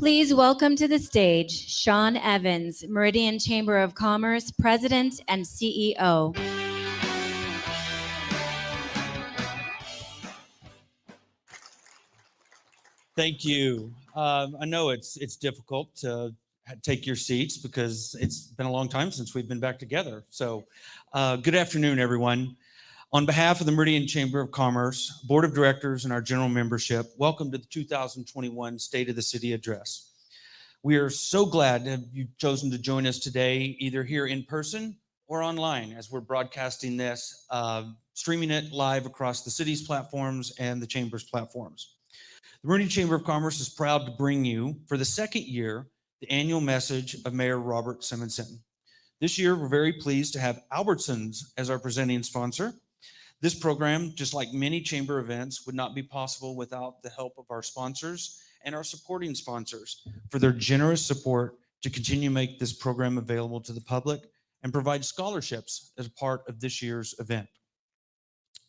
Please welcome to the stage Sean Evans, Meridian Chamber of Commerce President and CEO. Thank you. I know it's difficult to take your seats because it's been a long time since we've been back together. So good afternoon, everyone. On behalf of the Meridian Chamber of Commerce, Board of Directors, and our general membership, welcome to the 2021 State of the City Address. We are so glad that you've chosen to join us today, either here in person or online, as we're broadcasting this, streaming it live across the city's platforms and the Chamber's platforms. The Meridian Chamber of Commerce is proud to bring you, for the second year, the annual message of Mayor Robert Simison. This year, we're very pleased to have Albertsons as our presenting sponsor. This program, just like many Chamber events, would not be possible without the help of our sponsors and our supporting sponsors for their generous support to continue to make this program available to the public and provide scholarships as a part of this year's event.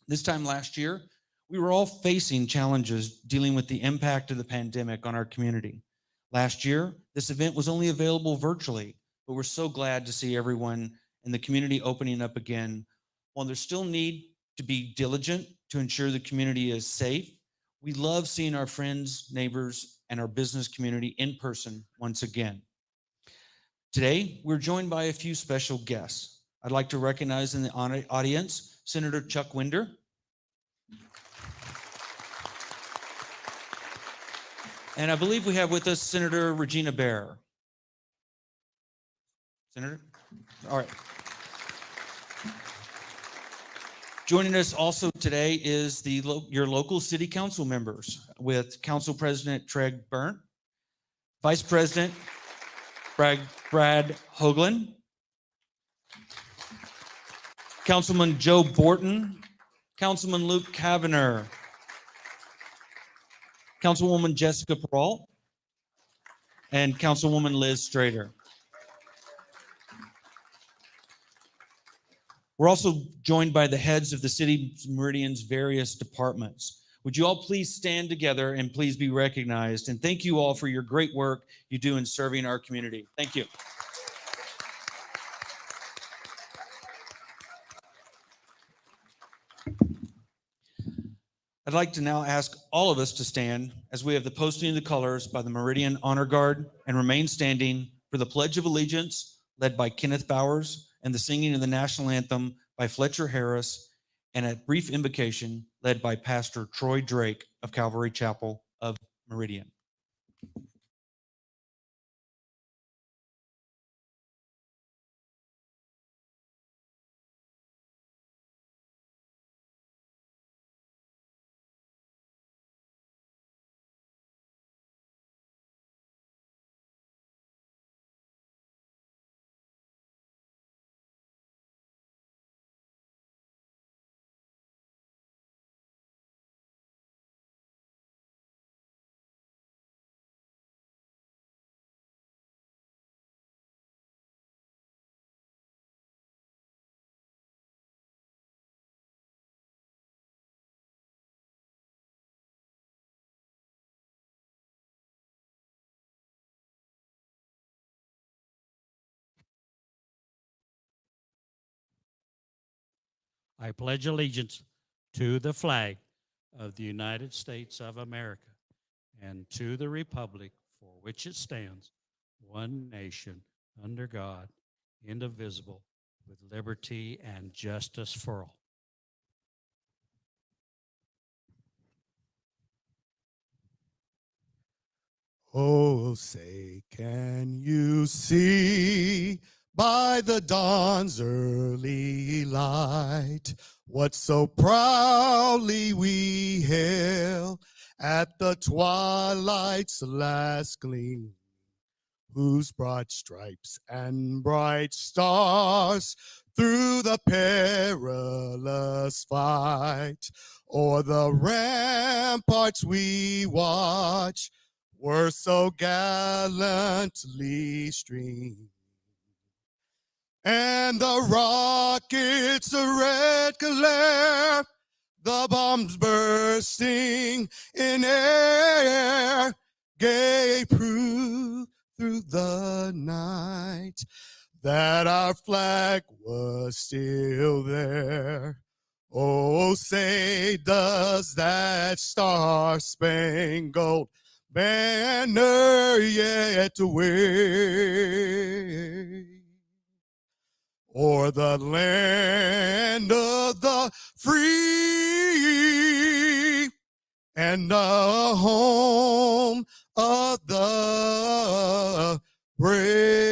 This time last year, we were all facing challenges dealing with the impact of the pandemic on our community. Last year, this event was only available virtually, but we're so glad to see everyone in the community opening up again. While there's still need to be diligent to ensure the community is safe, we love seeing our friends, neighbors, and our business community in person once again. Today, we're joined by a few special guests. I'd like to recognize in the audience, Senator Chuck Winder, and I believe we have with us Senator Regina Bear. Senator? All right. Joining us also today is your local city council members, with Council President Treg Burnt, Vice President Brad Hoagland, Councilman Joe Borton, Councilman Luke Kavanagh, Councilwoman Jessica Peralt, and Councilwoman Liz Strader. We're also joined by the heads of the City Meridian's various departments. Would you all please stand together and please be recognized? And thank you all for your great work you do in serving our community. Thank you. I'd like to now ask all of us to stand as we have the posting of the colors by the Meridian Honor Guard and remain standing for the Pledge of Allegiance led by Kenneth Bowers and the singing of the national anthem by Fletcher Harris, and a brief invocation led by Pastor Troy Drake of Calvary Chapel of Meridian. I pledge allegiance to the flag of the United States of America and to the republic for which it stands, one nation, under God, indivisible, with liberty and justice for all. Oh, say, can you see by the dawn's early light what so proudly we hail at the twilight's last gleam, whose broad stripes and bright stars through the perilous fight o'er the ramparts we watch were so gallantly streamed. And the rockets' red glare, the bombs bursting in air, gave proof through the night that our flag was still there. Oh, say does that star-spangled banner yet wave o'er the land of the free and the home of the brave.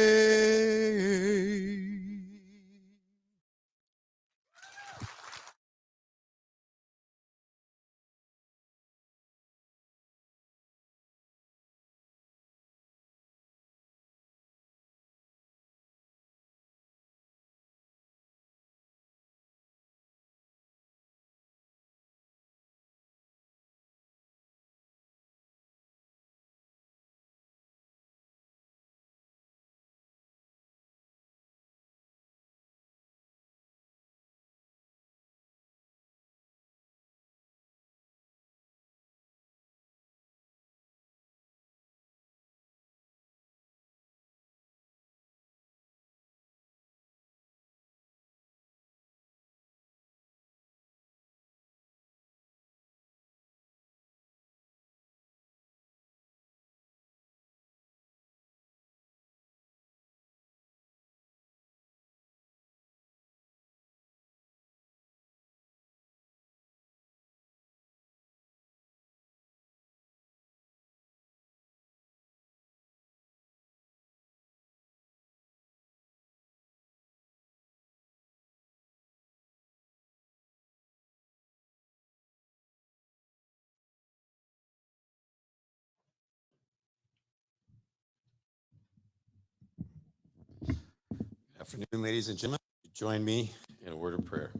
Afternoon, ladies and gentlemen. Join me in a word of prayer.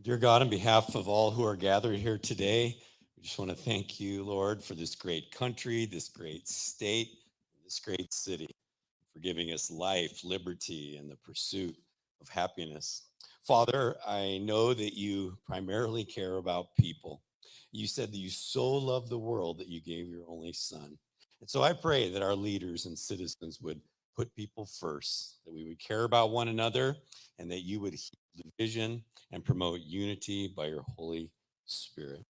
Dear God, on behalf of all who are gathered here today, we just want to thank you, Lord, for this great country, this great state, this great city, for giving us life, liberty, and the pursuit of happiness. Father, I know that you primarily care about people. You said that you so loved the world that you gave your only son. And so I pray that our leaders and citizens would put people first, that we would care about one another, and that you would heal division and promote unity by your Holy Spirit.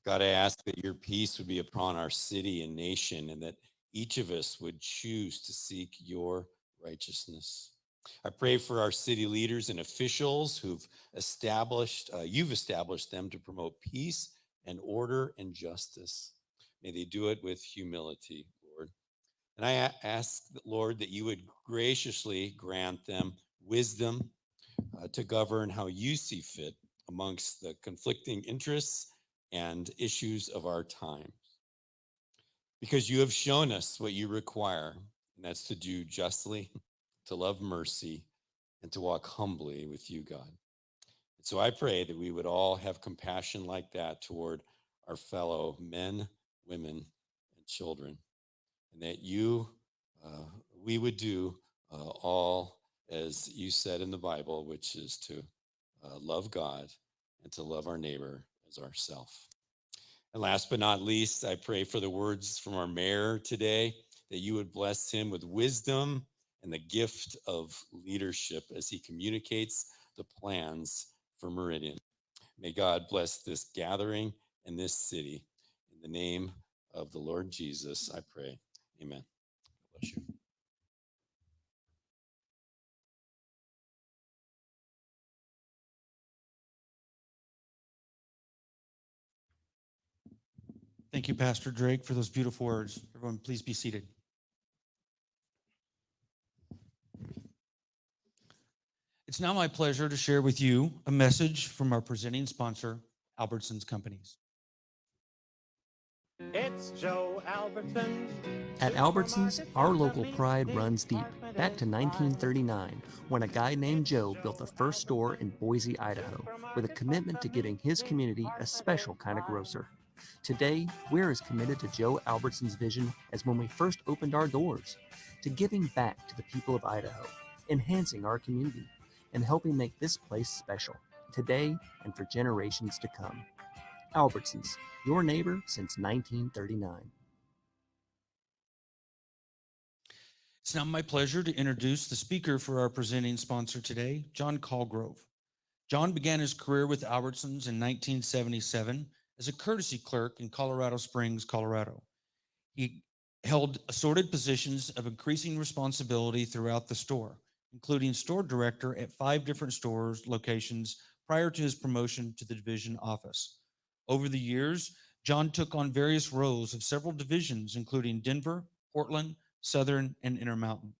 God, I ask that your peace would be upon our city and nation, and that each of us would choose to seek your righteousness. I pray for our city leaders and officials you've established them to promote peace and order and justice. May they do it with humility, Lord. And I ask, Lord, that you would graciously grant them wisdom to govern how you see fit amongst the conflicting interests and issues of our time. Because you have shown us what you require, and that's to do justly, to love mercy, and to walk humbly with you, God. And so I pray that we would all have compassion like that toward our fellow men, women, and children, and that we would do all as you said in the Bible, which is to love God and to love our neighbor as ourself. And last but not least, I pray for the words from our mayor today, that you would bless him with wisdom and the gift of leadership as he communicates the plans for Meridian. May God bless this gathering and this city. In the name of the Lord Jesus, I pray. Amen. God bless you. Thank you, Pastor Drake, for those beautiful words. Everyone, please be seated. It's now my pleasure to share with you a message from our presenting sponsor, Albertsons Companies. It's Joe Albertson. At Albertsons, our local pride runs deep, back to 1939, when a guy named Joe built the first store in Boise, Idaho, with a commitment to giving his community a special kind of grocer. Today, we're as committed to Joe Albertson's vision as when we first opened our doors, to giving back to the people of Idaho, enhancing our community, and helping make this place special, today and for generations to come. Albertsons, your neighbor since 1939. It's now my pleasure to introduce the speaker for our presenting sponsor today, John Callgrove. John began his career with Albertsons in 1977 as a courtesy clerk in Colorado Springs, Colorado. He held assorted positions of increasing responsibility throughout the store, including store director at 5 different stores locations prior to his promotion to the division office. Over the years, John took on various roles of several divisions, including Denver, Portland, Southern, and Intermountain.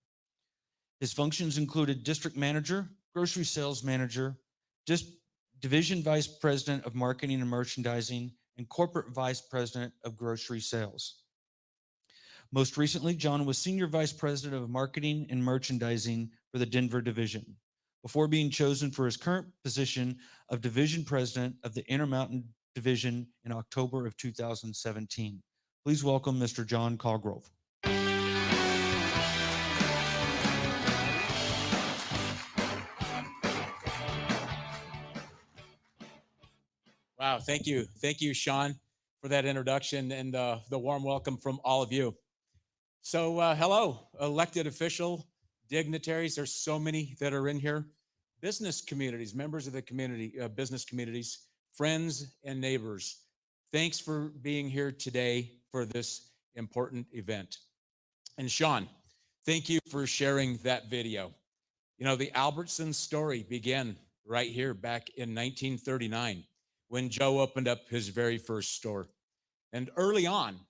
His functions included district manager, grocery sales manager, division vice president of marketing and merchandising, and corporate vice president of grocery sales. Most recently, John was senior vice president of marketing and merchandising for the Denver division, before being chosen for his current position of division president of the Intermountain division in October of 2017. Please welcome Mr. John Callgrove. Wow, thank you. Thank you, Sean, for that introduction and the warm welcome from all of you. So hello, elected official, dignitaries. There's so many that are in here. Business communities, members of the community, business communities, friends and neighbors. Thanks for being here today for this important event. And Sean, thank you for sharing that video. You know, the Albertsons story began right here back in 1939 when Joe opened up his very first store. And early on,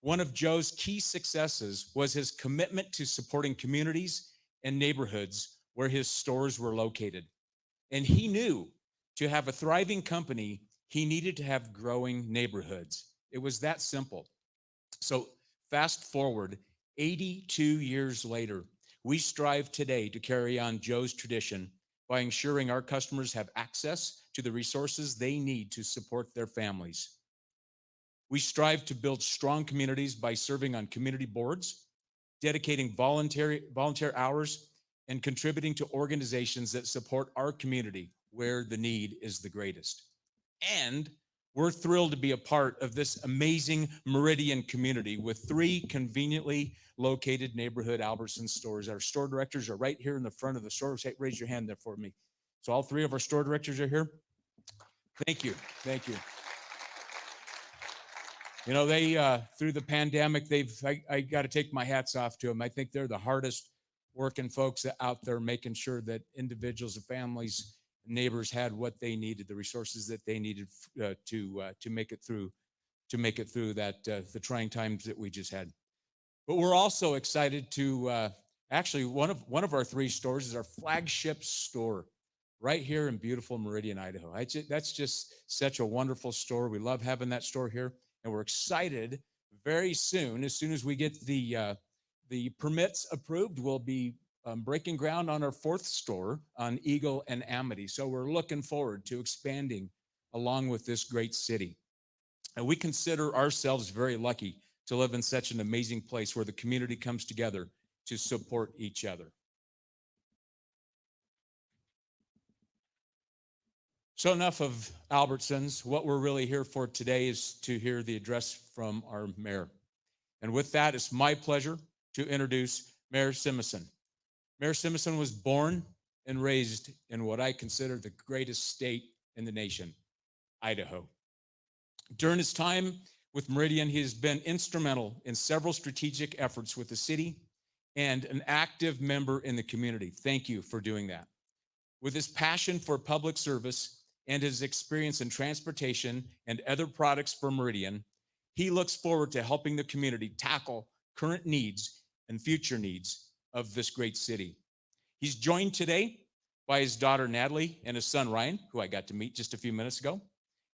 one of Joe's key successes was his commitment to supporting communities and neighborhoods where his stores were located. And he knew to have a thriving company, he needed to have growing neighborhoods. It was that simple. So fast forward 82 years later, we strive today to carry on Joe's tradition by ensuring our customers have access to the resources they need to support their families. We strive to build strong communities by serving on community boards, dedicating volunteer hours, and contributing to organizations that support our community where the need is the greatest. And we're thrilled to be a part of this amazing Meridian community with 3 conveniently located neighborhood Albertsons stores. Our store directors are right here in the front of the store. Raise your hand there for me. So all 3 of our store directors are here. Thank you. Thank you. You know, they, through the pandemic, I got to take my hats off to them. I think they're the hardest working folks out there, making sure that individuals and families, neighbors had what they needed, the resources that they needed to make it through that the trying times that we just had. But we're also excited to actually one of our 3 stores is our flagship store right here in beautiful Meridian, Idaho. That's just such a wonderful store. We love having that store here, and we're excited very soon. As soon as we get the permits approved, we'll be breaking ground on our 4th store on Eagle and Amity. So we're looking forward to expanding along with this great city. And we consider ourselves very lucky to live in such an amazing place where the community comes together to support each other. So enough of Albertsons. What we're really here for today is to hear the address from our mayor. And with that, it's my pleasure to introduce Mayor Simison. Mayor Simison was born and raised in what I consider the greatest state in the nation, Idaho. During his time with Meridian, he has been instrumental in several strategic efforts with the city and an active member in the community. Thank you for doing that. With his passion for public service and his experience in transportation and other products for Meridian, he looks forward to helping the community tackle current needs and future needs of this great city. He's joined today by his daughter, Natalie, and his son, Ryan, who I got to meet just a few minutes ago,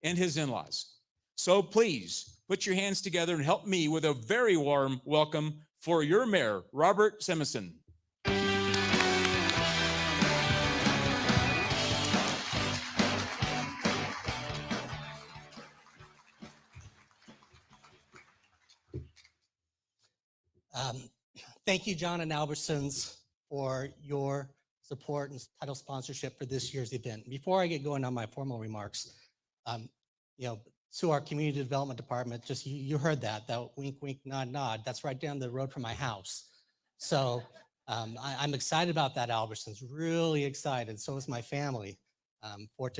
and his in-laws. So please put your hands together and help me with a very warm welcome for your mayor, Robert Simison. Thank you, John and Albertsons, for your support and title sponsorship for this year's event. Before I get going on my formal remarks, to our community development department. Just you heard that wink, wink, nod, nod. That's right down the road from my house. So I'm excited about that, Albertsons, really excited. So is my family for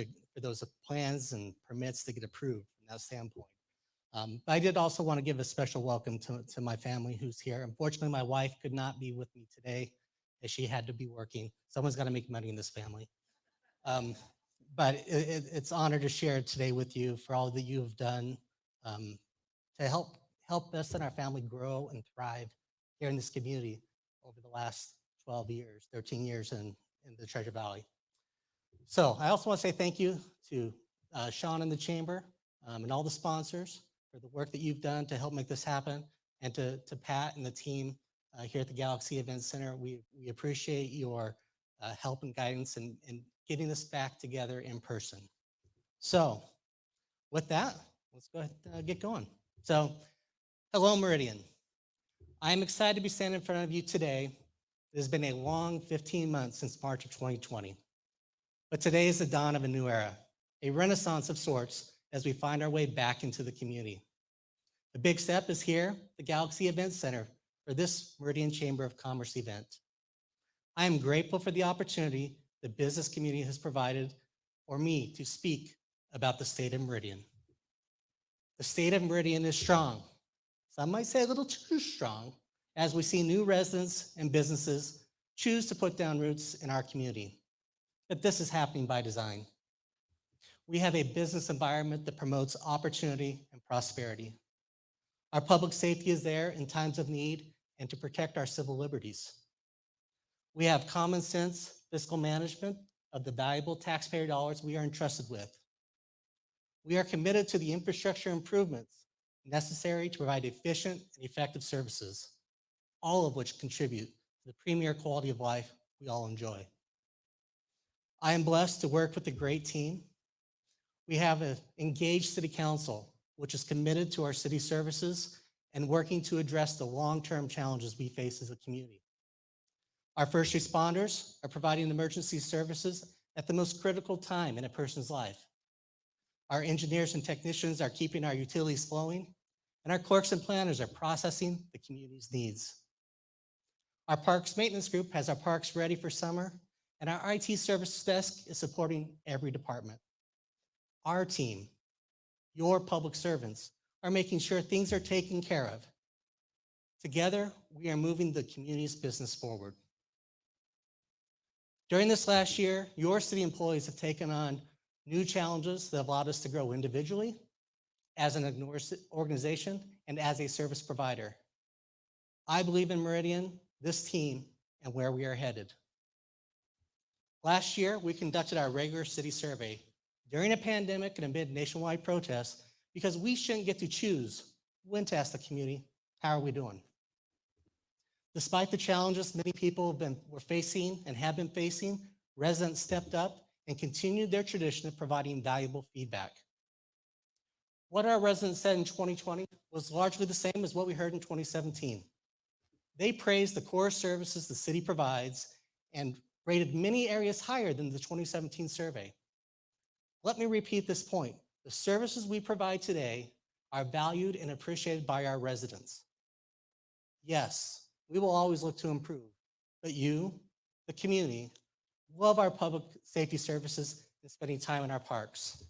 those plans and permits to get approved from that standpoint. But I did also want to give a special welcome to my family who's here. Unfortunately, my wife could not be with me today as she had to be working. Someone's got to make money in this family. But it's an honor to share today with you for all that you have done to help us and our family grow and thrive here in this community over the last 12 years, 13 years in the Treasure Valley. So I also want to say thank you to Sean and the Chamber and all the sponsors for the work that you've done to help make this happen, and to Pat and the team here at the Galaxy Event Center. We appreciate your help and guidance in getting this back together in person. So with that, let's go ahead and get going. So hello, Meridian. I'm excited to be standing in front of you today. It has been a long 15 months since March of 2020. But today is the dawn of a new era, a renaissance of sorts as we find our way back into the community. The big step is here, the Galaxy Event Center, for this Meridian Chamber of Commerce event. I am grateful for the opportunity the business community has provided for me to speak about the state of Meridian. The state of Meridian is strong. Some might say a little too strong, as we see new residents and businesses choose to put down roots in our community. But this is happening by design. We have a business environment that promotes opportunity and prosperity. Our public safety is there in times of need and to protect our civil liberties. We have common sense fiscal management of the valuable taxpayer dollars we are entrusted with. We are committed to the infrastructure improvements necessary to provide efficient and effective services, all of which contribute to the premier quality of life we all enjoy. I am blessed to work with a great team. We have an engaged city council, which is committed to our city services and working to address the long-term challenges we face as a community. Our first responders are providing emergency services at the most critical time in a person's life. Our engineers and technicians are keeping our utilities flowing, and our clerks and planners are processing the community's needs. Our parks maintenance group has our parks ready for summer, and our IT services desk is supporting every department. Our team, your public servants, are making sure things are taken care of. Together, we are moving the community's business forward. During this last year, your city employees have taken on new challenges that have allowed us to grow individually, as an organization, and as a service provider. I believe in Meridian, this team, and where we are headed. Last year, we conducted our regular city survey during a pandemic and amid nationwide protests, because we shouldn't get to choose when to ask the community, how are we doing? Despite the challenges many people were facing and have been facing, residents stepped up and continued their tradition of providing valuable feedback. What our residents said in 2020 was largely the same as what we heard in 2017. They praised the core services the city provides and rated many areas higher than the 2017 survey. Let me repeat this point. The services we provide today are valued and appreciated by our residents. Yes, we will always look to improve, but you, the community, love our public safety services and spending time in our parks.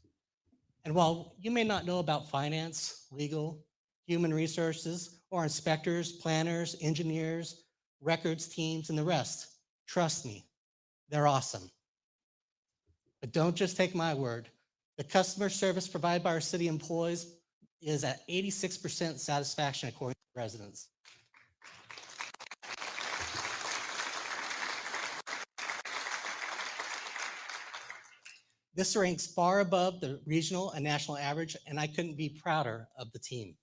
And while you may not know about finance, legal, human resources, or inspectors, planners, engineers, records teams, and the rest, trust me, they're awesome. But don't just take my word. The customer service provided by our city employees is at 86% satisfaction according to residents. This ranks far above the regional and national average, and I couldn't be prouder of the team.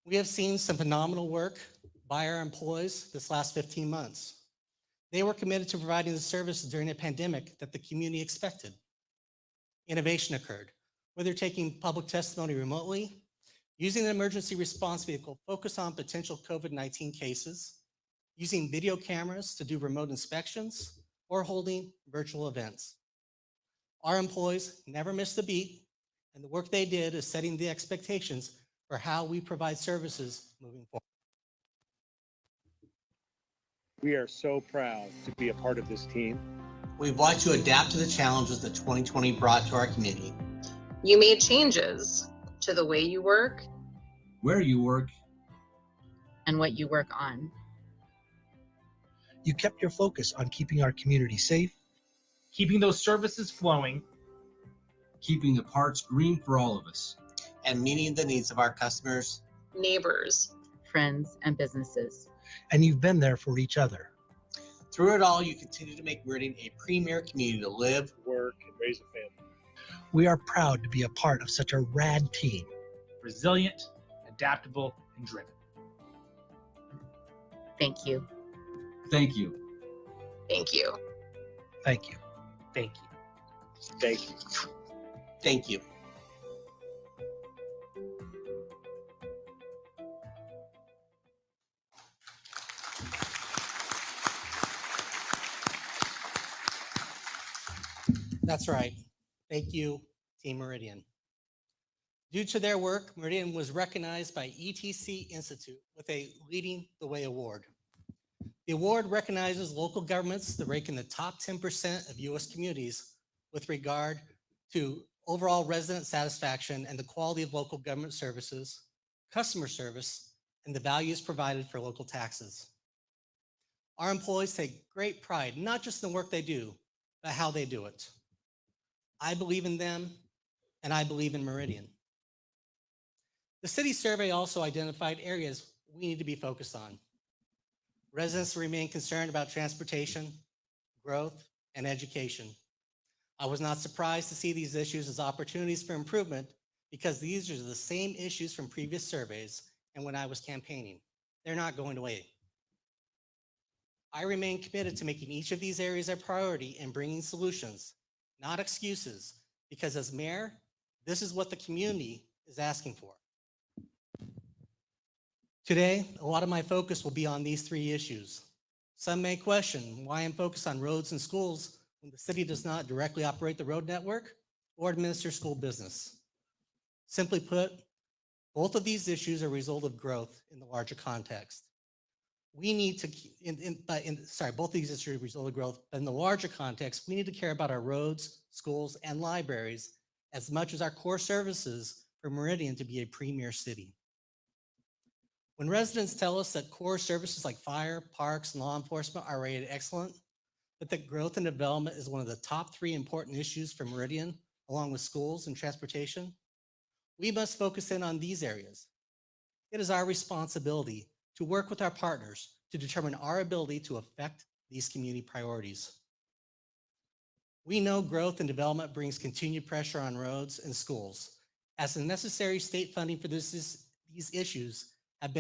We have seen some phenomenal work by our employees this last 15 months. They were committed to providing the services during a pandemic that the community expected. Innovation occurred, whether taking public testimony remotely, using an emergency response vehicle focused on potential COVID-19 cases, using video cameras to do remote inspections, or holding virtual events. Our employees never missed a beat, And the work they did is setting the expectations for how we provide services moving forward. We are so proud to be a part of this team. We've watched you adapt to the challenges that 2020 brought to our community. You made changes to the way you work, where you work, and what you work on. You kept your focus on keeping our community safe, keeping those services flowing, keeping the parks green for all of us, and meeting the needs of our customers, neighbors, friends, and businesses. and you've been there for each other. Through it all, you continue to make Meridian a premier community to live, Work, and raise a family. We are proud to be a part of such a rad team. resilient, adaptable, and driven. Thank you. thank you. Thank you. Thank you. Thank you. Thank you. thank you. That's right. Thank you, Team Meridian. Due to their work, Meridian was recognized by ETC Institute with a Leading the Way award. The award recognizes local governments that rank in the top 10% of U.S. communities with regard to overall resident satisfaction and the quality of local government services, customer service, and the values provided for local taxes. Our employees take great pride, not just in the work they do, but how they do it. I believe in them, and I believe in Meridian. The city survey also identified areas we need to be focused on. Residents remain concerned about transportation, growth, and education. I was not surprised to see these issues as opportunities for improvement because these are the same issues from previous surveys and when I was campaigning. They're not going away. I remain committed to making each of these areas a priority and bringing solutions, not excuses, because as mayor, this is what the community is asking for. Today, a lot of my focus will be on these three issues. Some may question why I'm focused on roads and schools when the city does not directly operate the road network or administer school business. Simply put, both of these issues are a result of growth in the larger context. We need to, both of these issues are a result of growth, but in the larger context, we need to care about our roads, schools, and libraries as much as our core services for Meridian to be a premier city. When residents tell us that core services like fire, parks, and law enforcement are rated excellent, but that growth and development is one of the top 3 important issues for Meridian, along with schools and transportation, we must focus in on these areas. It is our responsibility to work with our partners to determine our ability to affect these community priorities. We know growth and development brings continued pressure on roads and schools, as the necessary state funding for these issues have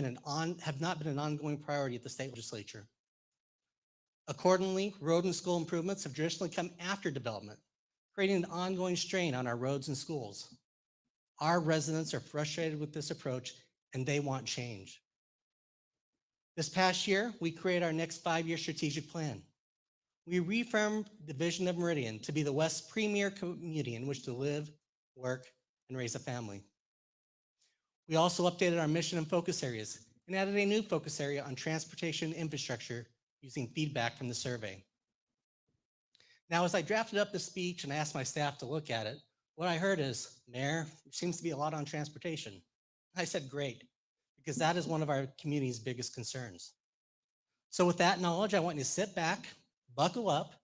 not been an ongoing priority at the state legislature. Accordingly, road and school improvements have traditionally come after development, creating an ongoing strain on our roads and schools. Our residents are frustrated with this approach and they want change. This past year, we created our next 5-year strategic plan. We reaffirmed the vision of Meridian to be the West's premier community in which to live, work, and raise a family. We also updated our mission and focus areas and added a new focus area on transportation infrastructure using feedback from the survey. Now, as I drafted up the speech and asked my staff to look at it, what I heard is, Mayor, there seems to be a lot on transportation. I said, great, because that is one of our community's biggest concerns. So with that knowledge, I want you to sit back, buckle up,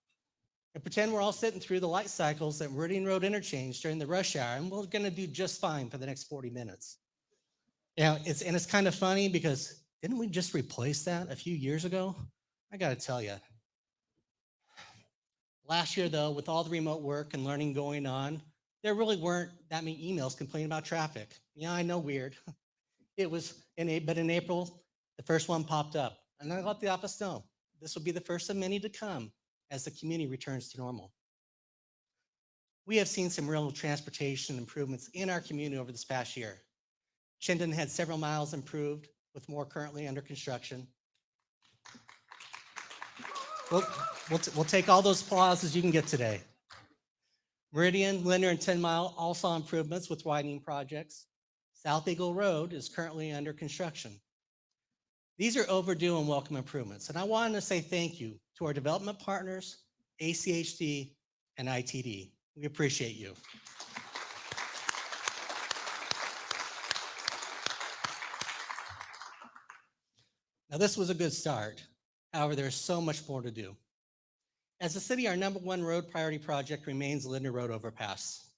and pretend we're all sitting through the light cycles at Meridian Road Interchange during the rush hour, and we're gonna do just fine for the next 40 minutes. Yeah, it's kind of funny because didn't we just replace that a few years ago? I gotta tell you. Last year though, with all the remote work and learning going on, there really weren't that many emails complaining about traffic. Yeah, I know, weird. But in April, the first one popped up and I let the office know this will be the first of many to come as the community returns to normal. We have seen some real transportation improvements in our community over this past year. Chinden had several miles improved with more currently under construction. We'll take all those applauses you can get today. Meridian, Linder, and 10 Mile all saw improvements with widening projects. South Eagle Road is currently under construction. These are overdue and welcome improvements, and I wanted to say thank you to our development partners, ACHD, and ITD. We appreciate you. Now, this was a good start. However, there's so much more to do. As a city, our #1 road priority project remains Linder Road Overpass.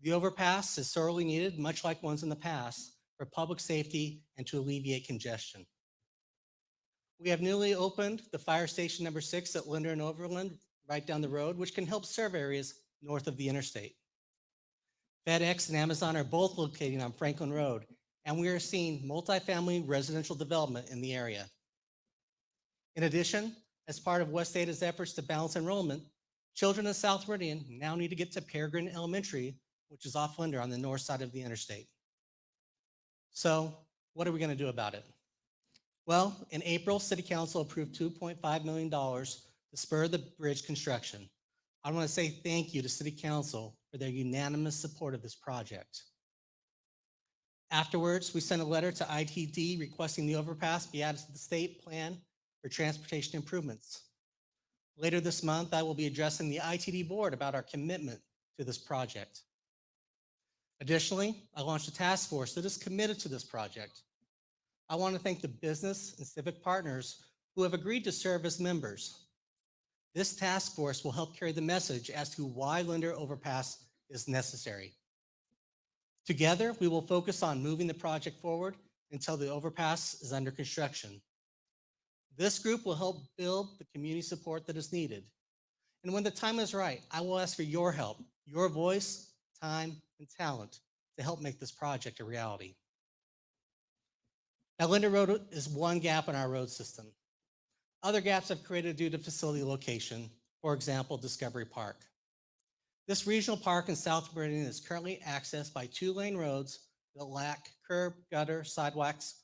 The overpass is sorely needed, much like ones in the past, for public safety and to alleviate congestion. We have newly opened the fire station #6 at Linder and Overland, right down the road, which can help serve areas north of the interstate. FedEx and Amazon are both located on Franklin Road, and we are seeing multifamily residential development in the area. In addition, as part of West Ada's efforts to balance enrollment, children in South Meridian now need to get to Peregrine Elementary, which is off Linder on the north side of the interstate. So what are we going to do about it? Well, in April, City Council approved $2.5 million to spur the bridge construction. I want to say thank you to City Council for their unanimous support of this project. Afterwards, we sent a letter to ITD requesting the overpass be added to the state plan for transportation improvements. Later this month, I will be addressing the ITD board about our commitment to this project. Additionally, I launched a task force that is committed to this project. I want to thank the business and civic partners who have agreed to serve as members. This task force will help carry the message as to why Linder Overpass is necessary. Together, we will focus on moving the project forward until the overpass is under construction. This group will help build the community support that is needed. And when the time is right, I will ask for your help, your voice, time, and talent to help make this project a reality. Now, Linder Road is one gap in our road system. Other gaps have created due to facility location, for example, Discovery Park. This regional park in South Meridian is currently accessed by 2-lane roads that lack curb, gutter, sidewalks,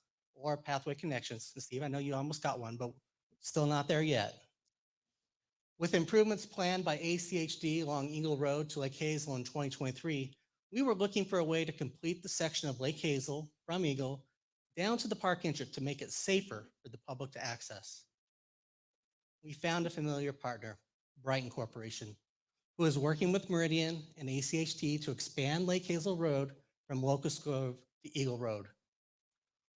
or pathway connections. And Steve, I know you almost got one, but still not there yet. With improvements planned by ACHD along Eagle Road to Lake Hazel in 2023, we were looking for a way to complete the section of Lake Hazel from Eagle down to the park entrance to make it safer for the public to access. We found a familiar partner, Brighton Corporation, who is working with Meridian and ACHD to expand Lake Hazel Road from Locust Grove to Eagle Road.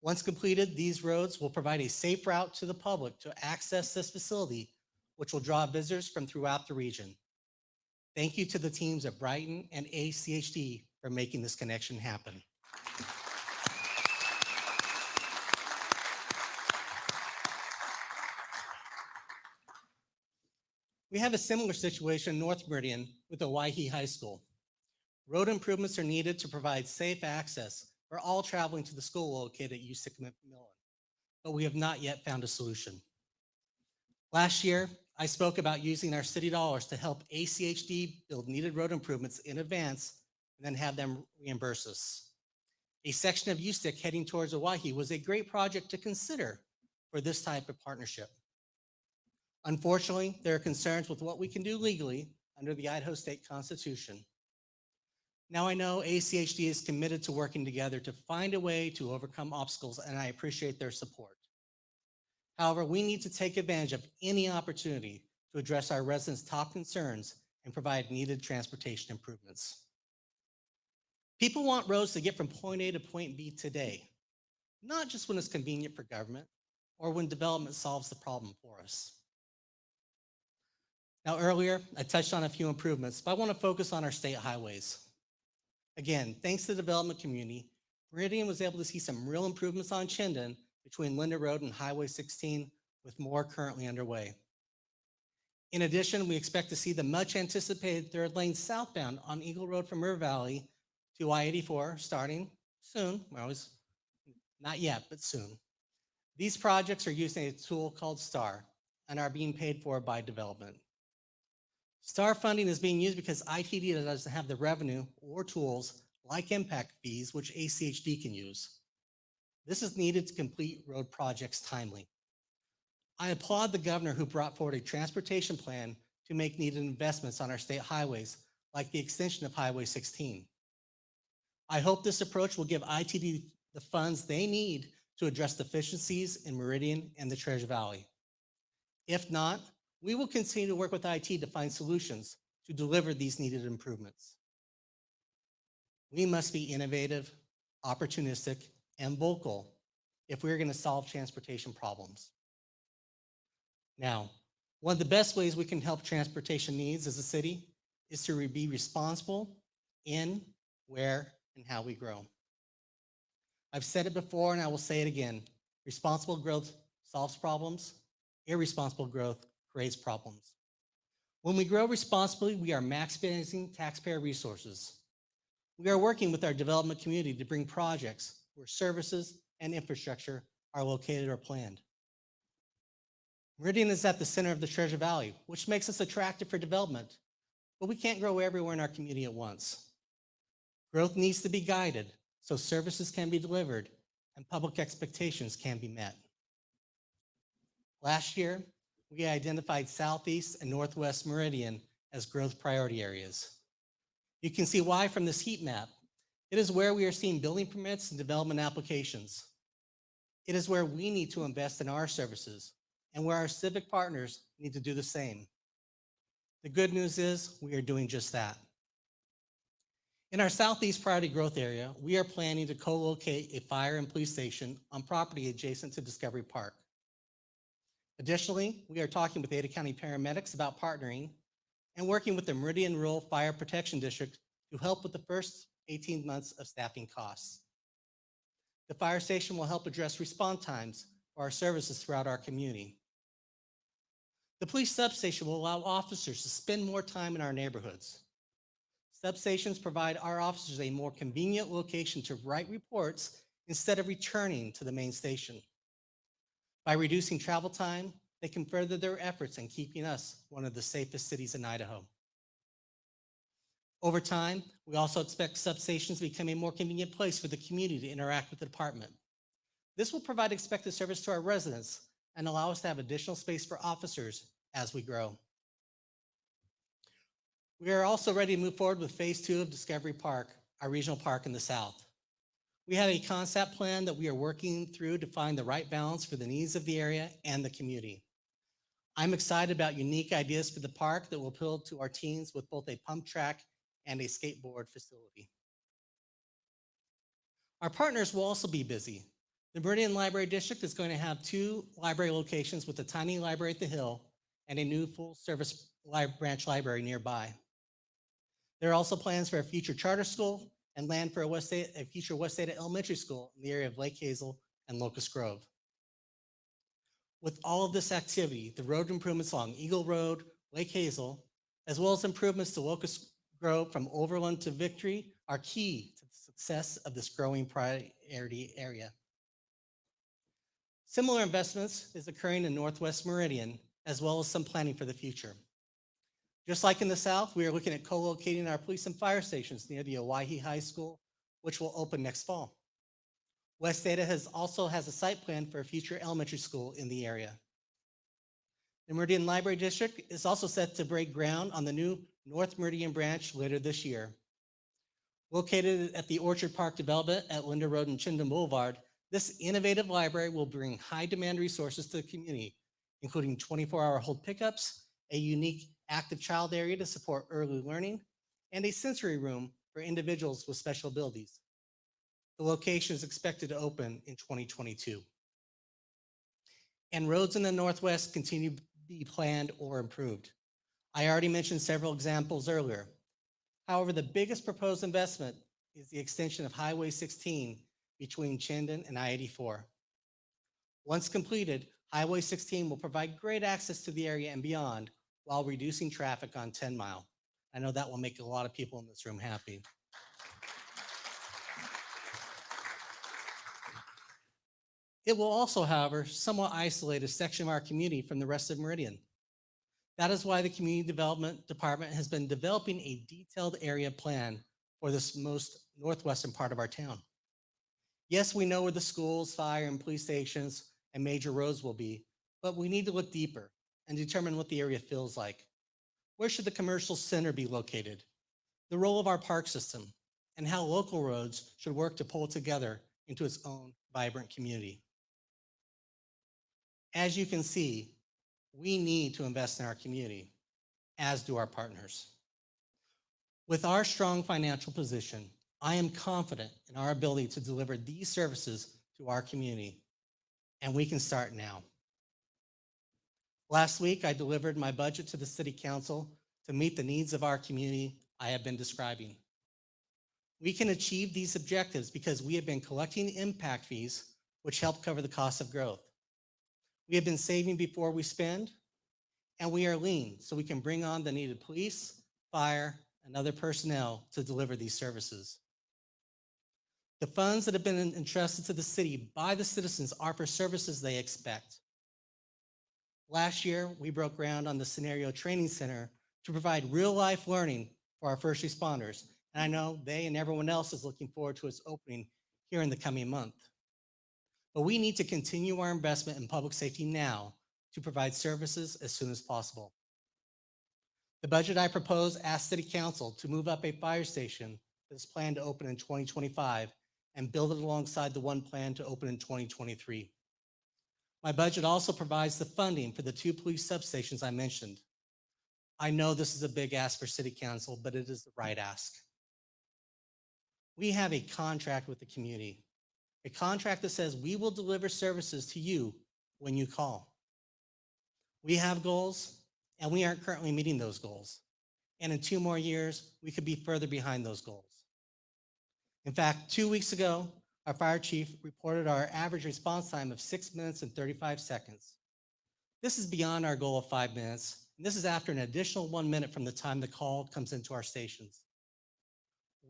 Once completed, these roads will provide a safe route to the public to access this facility, which will draw visitors from throughout the region. Thank you to the teams at Brighton and ACHD for making this connection happen. We have a similar situation in North Meridian with Owyhee High School. Road improvements are needed to provide safe access for all traveling to the school located at USIC McMillan, but we have not yet found a solution. Last year, I spoke about using our city dollars to help ACHD build needed road improvements in advance and then have them reimburse us. A section of USIC heading towards Owyhee was a great project to consider for this type of partnership. Unfortunately, there are concerns with what we can do legally under the Idaho State Constitution. Now I know ACHD is committed to working together to find a way to overcome obstacles, and I appreciate their support. However, we need to take advantage of any opportunity to address our residents' top concerns and provide needed transportation improvements. People want roads to get from point A to point B today, not just when it's convenient for government or when development solves the problem for us. Now, earlier, I touched on a few improvements, but I want to focus on our state highways. Again, thanks to the development community, Meridian was able to see some real improvements on Chinden between Linder Road and Highway 16, with more currently underway. In addition, we expect to see the much anticipated 3rd lane southbound on Eagle Road from River Valley to I-84 starting soon. Well, not yet, but soon. These projects are using a tool called STAR and are being paid for by development. STAR funding is being used because ITD doesn't have the revenue or tools like impact fees, which ACHD can use. This is needed to complete road projects timely. I applaud the governor who brought forward a transportation plan to make needed investments on our state highways, like the extension of Highway 16. I hope this approach will give ITD the funds they need to address deficiencies in Meridian and the Treasure Valley. If not, we will continue to work with IT to find solutions to deliver these needed improvements. We must be innovative, opportunistic, and vocal if we're going to solve transportation problems. Now, one of the best ways we can help transportation needs as a city is to be responsible in, where, and how we grow. I've said it before and I will say it again. Responsible growth solves problems. Irresponsible growth creates problems. When we grow responsibly, we are maximizing taxpayer resources. We are working with our development community to bring projects where services and infrastructure are located or planned. Meridian is at the center of the Treasure Valley, which makes us attractive for development, but we can't grow everywhere in our community at once. Growth needs to be guided so services can be delivered and public expectations can be met. Last year, we identified Southeast and Northwest Meridian as growth priority areas. You can see why from this heat map. It is where we are seeing building permits and development applications. It is where we need to invest in our services and where our civic partners need to do the same. The good news is we are doing just that. In our Southeast priority growth area, we are planning to co-locate a fire and police station on property adjacent to Discovery Park. Additionally, we are talking with Ada County paramedics about partnering and working with the Meridian Rural Fire Protection District to help with the first 18 months of staffing costs. The fire station will help address response times for our services throughout our community. The police substation will allow officers to spend more time in our neighborhoods. Substations provide our officers a more convenient location to write reports instead of returning to the main station. By reducing travel time, they can further their efforts in keeping us one of the safest cities in Idaho. Over time, we also expect substations to become a more convenient place for the community to interact with the department. This will provide expected service to our residents and allow us to have additional space for officers as we grow. We are also ready to move forward with phase 2 of Discovery Park, our regional park in the south. We have a concept plan that we are working through to find the right balance for the needs of the area and the community. I'm excited about unique ideas for the park that will appeal to our teens with both a pump track and a skateboard facility. Our partners will also be busy. The Meridian Library District is going to have 2 library locations with a tiny library at the Hill and a new full-service branch library nearby. There are also plans for a future charter school and land for a future West Ada Elementary School in the area of Lake Hazel and Locust Grove. With all of this activity, the road improvements along Eagle Road, Lake Hazel, as well as improvements to Locust Grove from Overland to Victory are key to the success of this growing priority area. Similar investments is occurring in Northwest Meridian, as well as some planning for the future. Just like in the south, we are looking at co-locating our police and fire stations near the Owyhee High School, which will open next fall. West Ada also has a site plan for a future elementary school in the area. The Meridian Library District is also set to break ground on the new North Meridian branch later this year. Located at the Orchard Park development at Linda Road and Chinden Boulevard, this innovative library will bring high-demand resources to the community, including 24-hour hold pickups, a unique active child area to support early learning, and a sensory room for individuals with special abilities. The location is expected to open in 2022. And roads in the Northwest continue to be planned or improved. I already mentioned several examples earlier. However, the biggest proposed investment is the extension of Highway 16 between Chinden and I-84. Once completed, Highway 16 will provide great access to the area and beyond while reducing traffic on 10 Mile. I know that will make a lot of people in this room happy. It will also, however, somewhat isolate a section of our community from the rest of Meridian. That is why the Community Development Department has been developing a detailed area plan for this most northwestern part of our town. Yes, we know where the schools, fire, and police stations and major roads will be, but we need to look deeper and determine what the area feels like. Where should the commercial center be located? the role of our park system, and how local roads should work to pull together into its own vibrant community. As you can see, we need to invest in our community, as do our partners. With our strong financial position, I am confident in our ability to deliver these services to our community, and we can start now. Last week, I delivered my budget to the City Council to meet the needs of our community I have been describing. We can achieve these objectives because we have been collecting impact fees, which help cover the cost of growth. We have been saving before we spend, and we are lean so we can bring on the needed police, fire, and other personnel to deliver these services. The funds that have been entrusted to the city by the citizens are for services they expect. Last year, we broke ground on the Scenario Training Center to provide real-life learning for our first responders, and I know they and everyone else is looking forward to its opening here in the coming month. But we need to continue our investment in public safety now to provide services as soon as possible. The budget I propose asks City Council to move up a fire station that is planned to open in 2025 and build it alongside the one planned to open in 2023. My budget also provides the funding for the 2 police substations I mentioned. I know this is a big ask for City Council, but it is the right ask. We have a contract with the community, a contract that says we will deliver services to you when you call. We have goals, and we aren't currently meeting those goals. And in 2 more years, we could be further behind those goals. In fact, 2 weeks ago, our fire chief reported our average response time of 6 minutes and 35 seconds. This is beyond our goal of 5 minutes, and this is after an additional 1 minute from the time the call comes into our stations.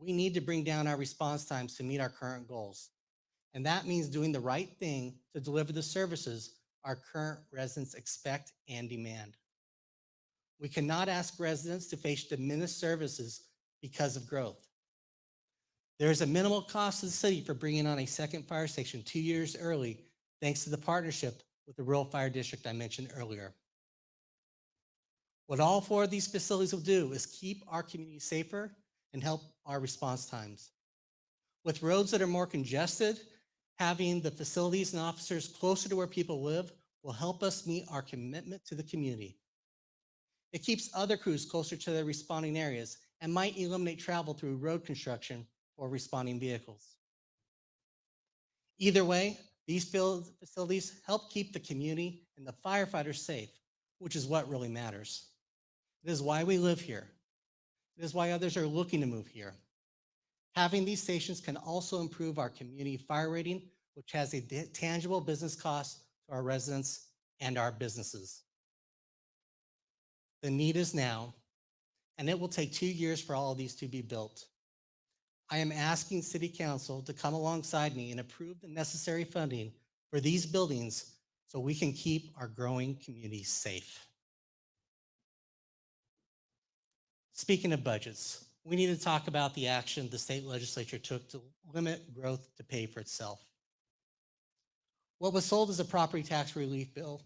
We need to bring down our response times to meet our current goals, and that means doing the right thing to deliver the services our current residents expect and demand. We cannot ask residents to face diminished services because of growth. There is a minimal cost to the city for bringing on a second fire station 2 years early, thanks to the partnership with the rural fire district I mentioned earlier. What all 4 of these facilities will do is keep our community safer and help our response times. With roads that are more congested, having the facilities and officers closer to where people live will help us meet our commitment to the community. It keeps other crews closer to their responding areas and might eliminate travel through road construction or responding vehicles. Either way, these facilities help keep the community and the firefighters safe, which is what really matters. It is why we live here. It is why others are looking to move here. Having these stations can also improve our community fire rating, which has a tangible business cost to our residents and our businesses. The need is now, and it will take 2 years for all of these to be built. I am asking City Council to come alongside me and approve the necessary funding for these buildings so we can keep our growing communities safe. Speaking of budgets, we need to talk about the action the state legislature took to limit growth to pay for itself. What was sold as a property tax relief bill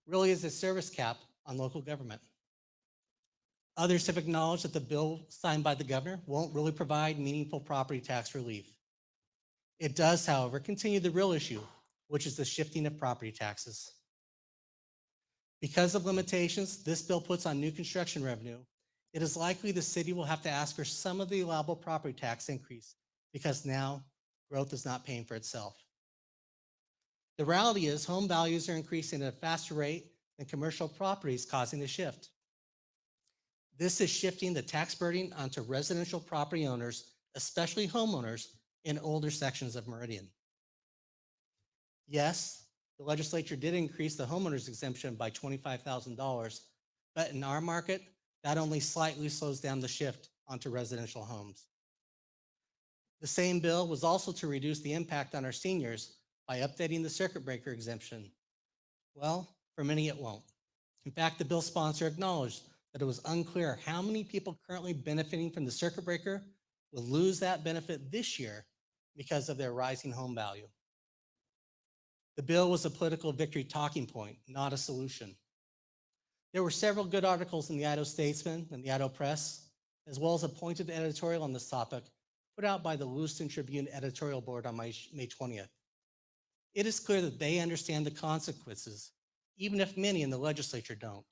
really is a service cap on local government. Others have acknowledged that the bill signed by the governor won't really provide meaningful property tax relief. It does, however, continue the real issue, which is the shifting of property taxes. Because of limitations this bill puts on new construction revenue, it is likely the city will have to ask for some of the allowable property tax increase because now growth is not paying for itself. The reality is home values are increasing at a faster rate than commercial properties, causing the shift. This is shifting the tax burden onto residential property owners, especially homeowners in older sections of Meridian. Yes, the legislature did increase the homeowners exemption by $25,000, but in our market, that only slightly slows down the shift onto residential homes. The same bill was also to reduce the impact on our seniors by updating the circuit breaker exemption. Well, for many it won't. In fact, the bill sponsor acknowledged that it was unclear how many people currently benefiting from the circuit breaker will lose that benefit this year because of their rising home value. The bill was a political victory talking point, not a solution. There were several good articles in the Idaho Statesman and the Idaho Press, as well as a pointed editorial on this topic put out by the Lewiston Tribune editorial board on May 20th. It is clear that they understand the consequences, even if many in the legislature don't.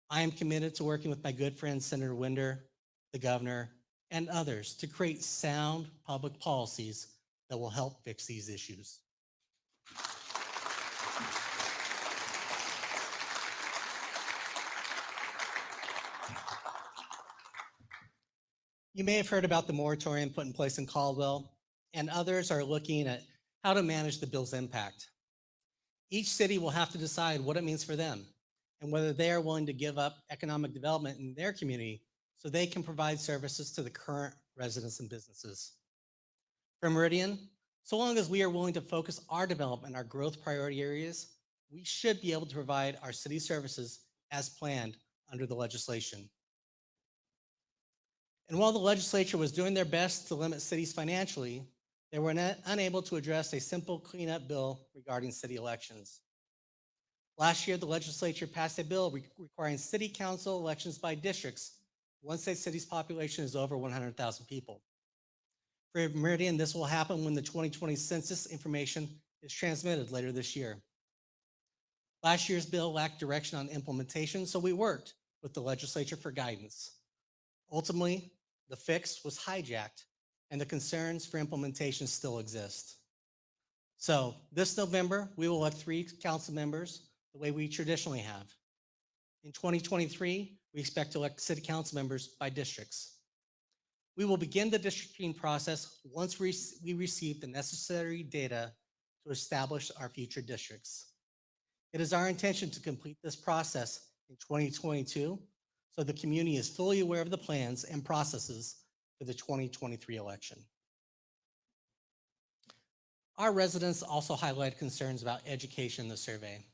I am committed to working with my good friend, Senator Winder, the governor, and others to create sound public policies that will help fix these issues. You may have heard about the moratorium put in place in Caldwell, and others are looking at how to manage the bill's impact. Each city will have to decide what it means for them and whether they are willing to give up economic development in their community so they can provide services to the current residents and businesses. For Meridian, so long as we are willing to focus our development in our growth priority areas, we should be able to provide our city services as planned under the legislation. And while the legislature was doing their best to limit cities financially, they were unable to address a simple cleanup bill regarding city elections. Last year, the legislature passed a bill requiring city council elections by districts once a city's population is over 100,000 people. For Meridian, this will happen when the 2020 census information is transmitted later this year. Last year's bill lacked direction on implementation, so we worked with the legislature for guidance. Ultimately, the fix was hijacked, and the concerns for implementation still exist. So this November, we will elect 3 council members the way we traditionally have. In 2023, we expect to elect city council members by districts. We will begin the districting process once we receive the necessary data to establish our future districts. It is our intention to complete this process in 2022, so the community is fully aware of the plans and processes for the 2023 election. Our residents also highlighted concerns about education in the survey.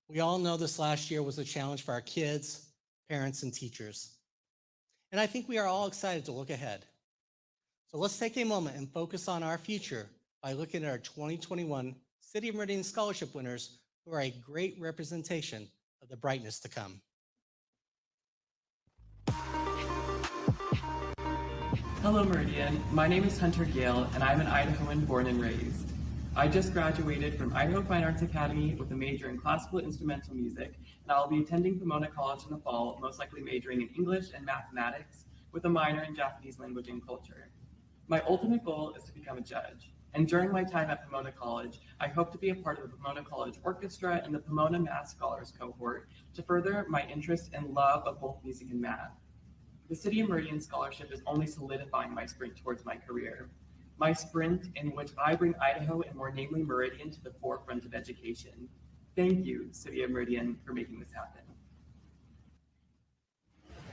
We all know this last year was a challenge for our kids, parents, and teachers. And I think we are all excited to look ahead. So let's take a moment and focus on our future by looking at our 2021 City of Meridian Scholarship winners, who are a great representation of the brightness to come. Hello Meridian, my name is Hunter Gale and I'm an Idahoan born and raised. I just graduated from Idaho Fine Arts Academy with a major in classical instrumental music, and I'll be attending Pomona College in the fall, most likely majoring in English and mathematics with a minor in Japanese language and culture. My ultimate goal is to become a judge, and during my time at Pomona College, I hope to be a part of the Pomona College Orchestra and the Pomona Math Scholars cohort to further my interest and love of both music and math. The City of Meridian Scholarship is only solidifying my sprint towards my career. My sprint in which I bring Idaho and more namely Meridian to the forefront of education. Thank you, City of Meridian, for making this happen.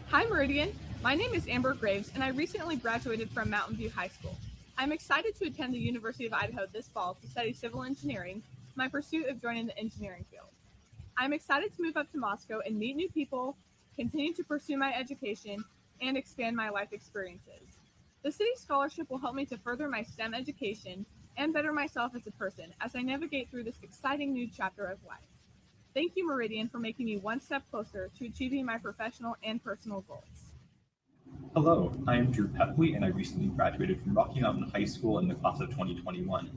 Hi Meridian, my name is Amber Graves and I recently graduated from Mountain View High School. I'm excited to attend the University of Idaho this fall to study civil engineering, my pursuit of joining the engineering field. I'm excited to move up to Moscow and meet new people, continue to pursue my education, and expand my life experiences. The City Scholarship will help me to further my STEM education and better myself as a person as I navigate through this exciting new chapter of life. Thank you, Meridian, for making me one step closer to achieving my professional and personal goals. Hello, I am Drew Pepley and I recently graduated from Rocky Mountain High School in the class of 2021.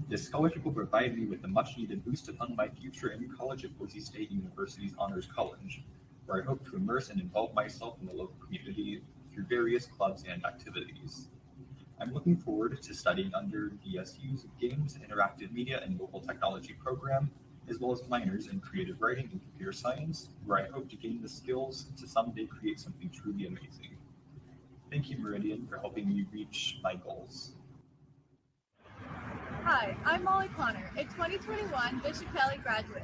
This scholarship will provide me with a much needed boost upon my future in college at Boise State University's Honors College, where I hope to immerse and involve myself in the local community through various clubs and activities. I'm looking forward to studying under BSU's Games, Interactive Media, and Mobile Technology program, as well as minors in creative writing and computer science, where I hope to gain the skills to someday create something truly amazing. Thank you, Meridian, for helping me reach my goals. Hi, I'm Molly Connor, a 2021 Bishop Kelly graduate.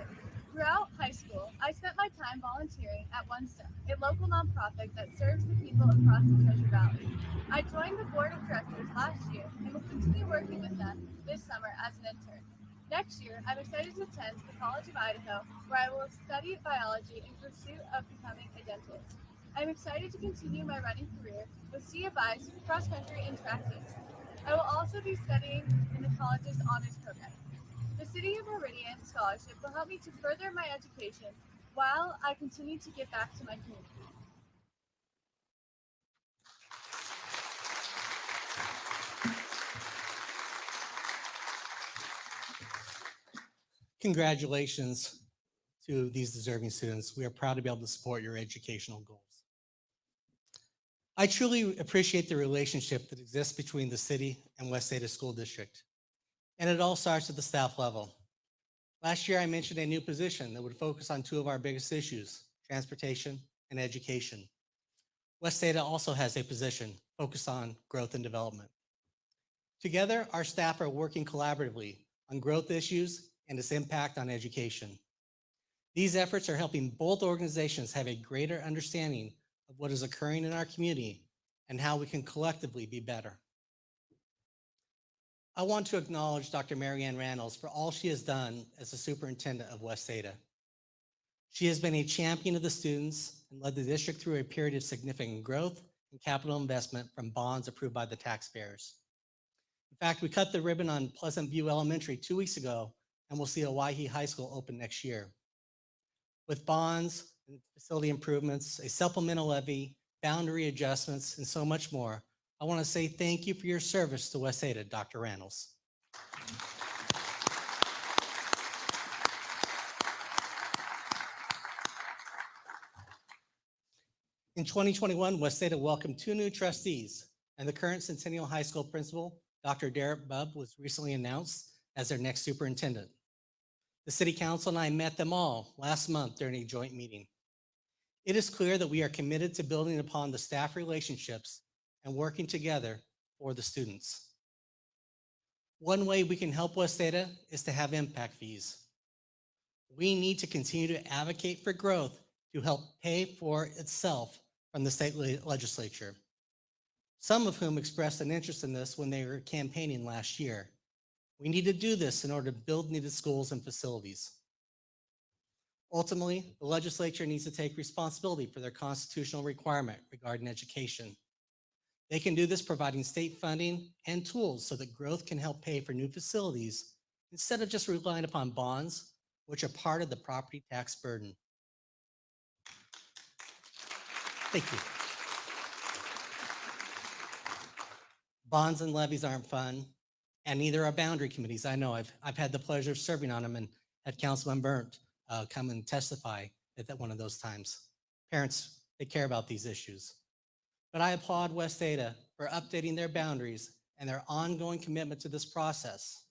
Throughout high school, I spent my time volunteering at One Step, a local nonprofit that serves the people across the Treasure Valley. I joined the board of directors last year and will continue working with them this summer as an intern. Next year, I'm excited to attend the College of Idaho, where I will study biology in pursuit of becoming a dentist. I'm excited to continue my running career with CFI's cross-country and track teams. I will also be studying in the college's honors program. The City of Meridian Scholarship will help me to further my education while I continue to give back to my community. Congratulations to these deserving students. We are proud to be able to support your educational goals. I truly appreciate the relationship that exists between the city and West Ada School District. And it all starts at the staff level. Last year, I mentioned a new position that would focus on two of our biggest issues, transportation and education. West Ada also has a position focused on growth and development. Together, our staff are working collaboratively on growth issues and its impact on education. These efforts are helping both organizations have a greater understanding of what is occurring in our community and how we can collectively be better. I want to acknowledge Dr. Marianne Randalls for all she has done as the superintendent of West Ada. She has been a champion of the students and led the district through a period of significant growth and capital investment from bonds approved by the taxpayers. In fact, we cut the ribbon on Pleasant View Elementary 2 weeks ago, and we'll see Owyhee High School open next year. With bonds, and facility improvements, a supplemental levy, boundary adjustments, and so much more, I want to say thank you for your service to West Ada, Dr. Randalls. In 2021, West Ada welcomed 2 new trustees, and the current Centennial High School principal, Dr. Derek Bubb, was recently announced as their next superintendent. The City Council and I met them all last month during a joint meeting. It is clear that we are committed to building upon the staff relationships and working together for the students. One way we can help West Ada is to have impact fees. We need to continue to advocate for growth to help pay for itself from the state legislature, some of whom expressed an interest in this when they were campaigning last year. We need to do this in order to build needed schools and facilities. Ultimately, the legislature needs to take responsibility for their constitutional requirement regarding education. They can do this providing state funding and tools so that growth can help pay for new facilities instead of just relying upon bonds, which are part of the property tax burden. Thank you. Bonds and levies aren't fun, and neither are boundary committees. I know I've had the pleasure of serving on them and had Councilman Burnt come and testify at one of those times. Parents, they care about these issues. But I applaud West Ada for updating their boundaries and their ongoing commitment to this process.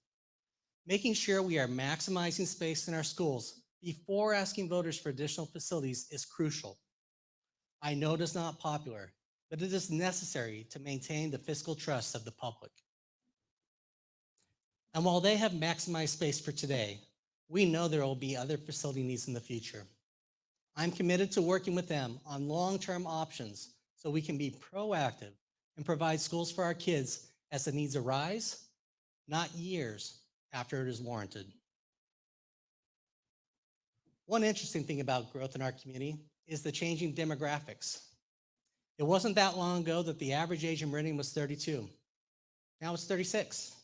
Making sure we are maximizing space in our schools before asking voters for additional facilities is crucial. I know it is not popular, but it is necessary to maintain the fiscal trust of the public. And while they have maximized space for today, we know there will be other facility needs in the future. I'm committed to working with them on long-term options so we can be proactive and provide schools for our kids as the needs arise, not years after it is warranted. One interesting thing about growth in our community is the changing demographics. It wasn't that long ago that the average age in Meridian was 32. Now it's 36.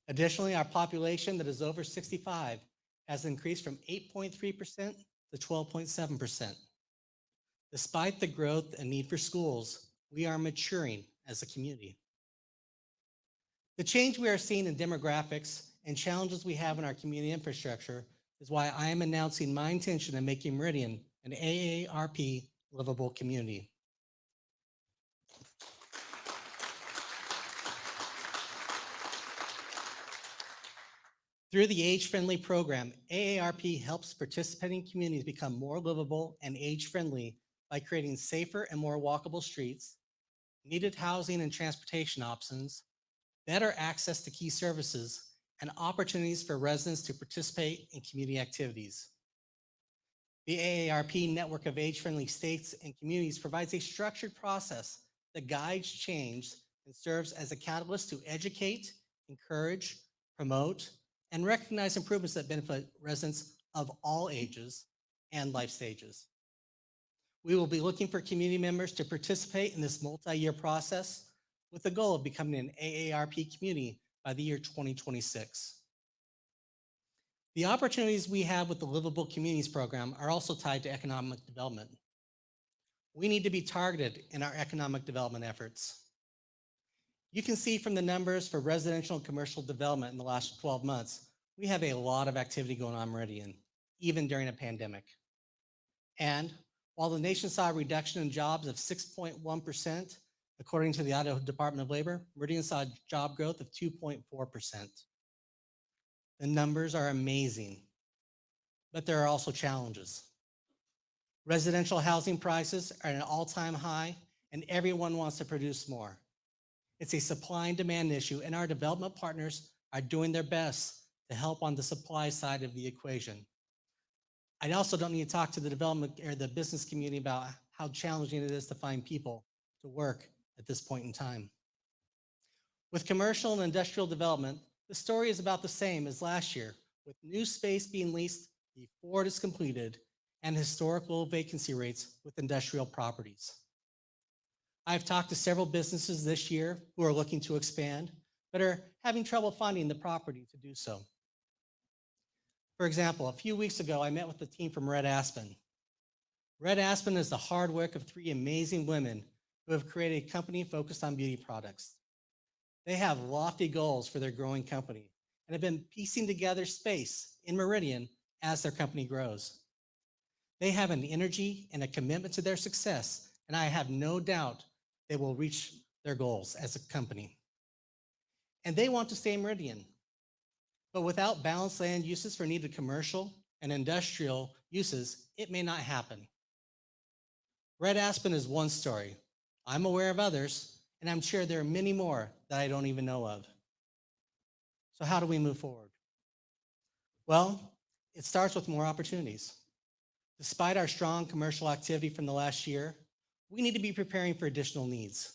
Additionally, our population that is over 65 has increased from 8.3% to 12.7%. Despite the growth and need for schools, we are maturing as a community. The change we are seeing in demographics and challenges we have in our community infrastructure is why I am announcing my intention of making Meridian an AARP livable community. Through the age-friendly program, AARP helps participating communities become more livable and age-friendly by creating safer and more walkable streets, needed housing and transportation options, better access to key services, and opportunities for residents to participate in community activities. The AARP network of age-friendly states and communities provides a structured process that guides change and serves as a catalyst to educate, encourage, promote, and recognize improvements that benefit residents of all ages and life stages. We will be looking for community members to participate in this multi-year process with the goal of becoming an AARP community by the year 2026. The opportunities we have with the Livable Communities program are also tied to economic development. We need to be targeted in our economic development efforts. You can see from the numbers for residential and commercial development in the last 12 months, We have a lot of activity going on in Meridian, even during a pandemic. And while the nation saw a reduction in jobs of 6.1%, according to the Idaho Department of Labor, Meridian saw job growth of 2.4%. The numbers are amazing, but there are also challenges. Residential housing prices are at an all-time high, and everyone wants to produce more. It's a supply and demand issue, and our development partners are doing their best to help on the supply side of the equation. I also don't need to talk to the development or the business community about how challenging it is to find people to work at this point in time. With commercial and industrial development, the story is about the same as last year, with new space being leased before it is completed and historical vacancy rates with industrial properties. I've talked to several businesses this year who are looking to expand, but are having trouble finding the property to do so. For example, a few weeks ago, I met with the team from Red Aspen. Red Aspen is the hard work of 3 amazing women who have created a company focused on beauty products. They have lofty goals for their growing company and have been piecing together space in Meridian as their company grows. They have an energy and a commitment to their success, and I have no doubt they will reach their goals as a company. And they want to stay in Meridian. But without balanced land uses for needed commercial and industrial uses, it may not happen. Red Aspen is one story. I'm aware of others, and I'm sure there are many more that I don't even know of. So how do we move forward? Well, it starts with more opportunities. Despite our strong commercial activity from the last year, we need to be preparing for additional needs.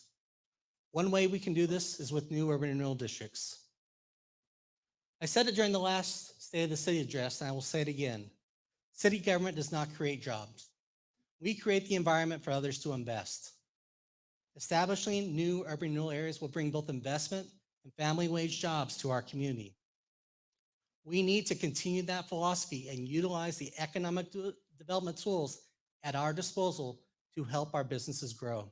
One way we can do this is with new urban renewal districts. I said it during the last State of the City address, and I will say it again. City government does not create jobs. We create the environment for others to invest. Establishing new urban renewal areas will bring both investment and family wage jobs to our community. We need to continue that philosophy and utilize the economic development tools at our disposal to help our businesses grow.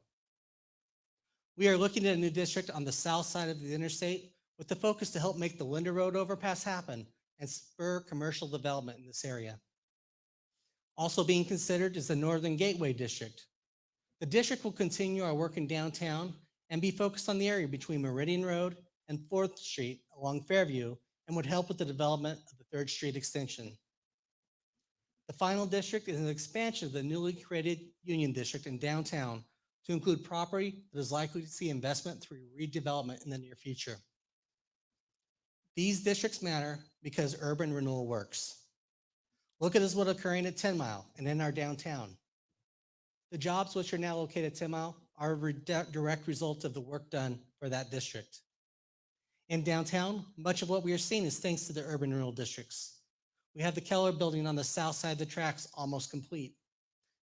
We are looking at a new district on the south side of the interstate with the focus to help make the Linda Road overpass happen and spur commercial development in this area. Also being considered is the Northern Gateway District. The district will continue our work in downtown and be focused on the area between Meridian Road and 4th Street along Fairview, and would help with the development of the 3rd Street extension. The final district is an expansion of the newly created Union District in downtown to include property that is likely to see investment through redevelopment in the near future. These districts matter because urban renewal works. Look at what's occurring at 10 Mile and in our downtown. The jobs which are now located at 10 Mile are a direct result of the work done for that district. In downtown, much of what we are seeing is thanks to the urban renewal districts. We have the Keller building on the south side of the tracks almost complete.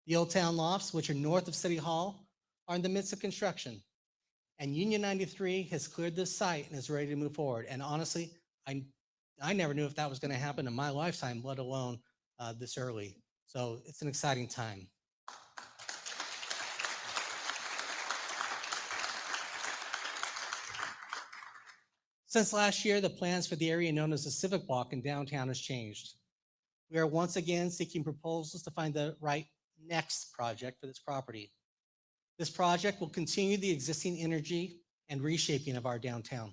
The Old Town Lofts, which are north of City Hall, are in the midst of construction. And Union 93 has cleared this site and is ready to move forward. And honestly, I never knew if that was going to happen in my lifetime, let alone this early. So it's an exciting time. Since last year, the plans for the area known as the Civic Walk in downtown has changed. We are once again seeking proposals to find the right next project for this property. This project will continue the existing energy and reshaping of our downtown.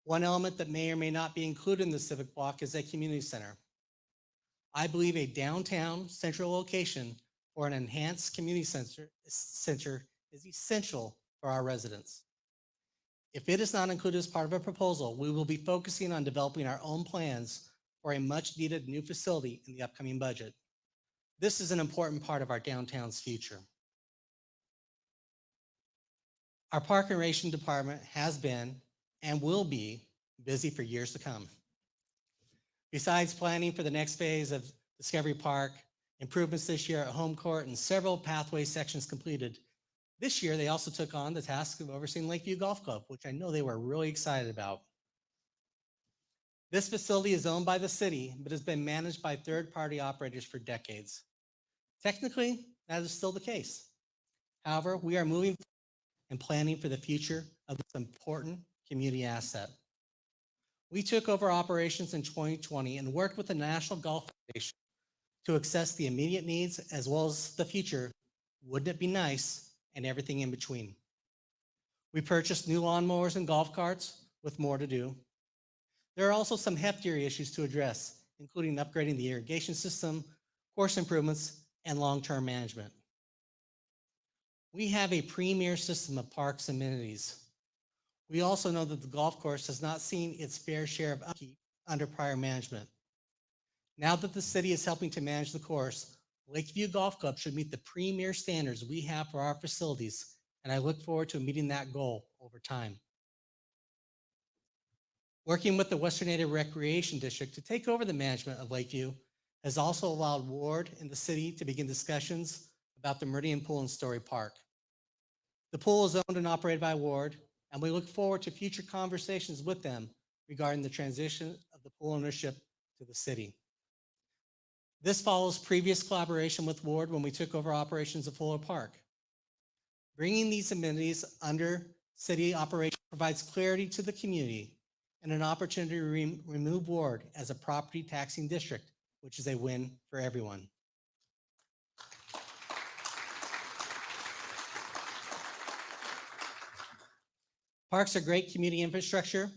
One element that may or may not be included in the Civic Walk is a community center. I believe a downtown central location for an enhanced community center is essential for our residents. If it is not included as part of a proposal, we will be focusing on developing our own plans for a much needed new facility in the upcoming budget. This is an important part of our downtown's future. Our Park and Recreation Department has been and will be busy for years to come. Besides planning for the next phase of Discovery Park, improvements this year at Home Court, and several pathway sections completed, this year they also took on the task of overseeing Lakeview Golf Club, which I know they were really excited about. This facility is owned by the city, but has been managed by third-party operators for decades. Technically, that is still the case. However, we are moving and planning for the future of this important community asset. We took over operations in 2020 and worked with the National Golf Foundation to assess the immediate needs as well as the future. Wouldn't it be nice? And everything in between. We purchased new lawnmowers and golf carts with more to do. There are also some heftier issues to address, including upgrading the irrigation system, course improvements, and long-term management. We have a premier system of parks and amenities. We also know that the golf course has not seen its fair share of upkeep under prior management. Now that the city is helping to manage the course, Lakeview Golf Club should meet the premier standards we have for our facilities, and I look forward to meeting that goal over time. Working with the Western Native Recreation District to take over the management of Lakeview has also allowed Ward and the city to begin discussions about the Meridian Pool and Story Park. The pool is owned and operated by Ward, and we look forward to future conversations with them regarding the transition of the pool ownership to the city. This follows previous collaboration with Ward when we took over operations of Fuller Park. Bringing these amenities under city operation provides clarity to the community and an opportunity to remove Ward as a property taxing district, which is a win for everyone. Parks are great community infrastructure,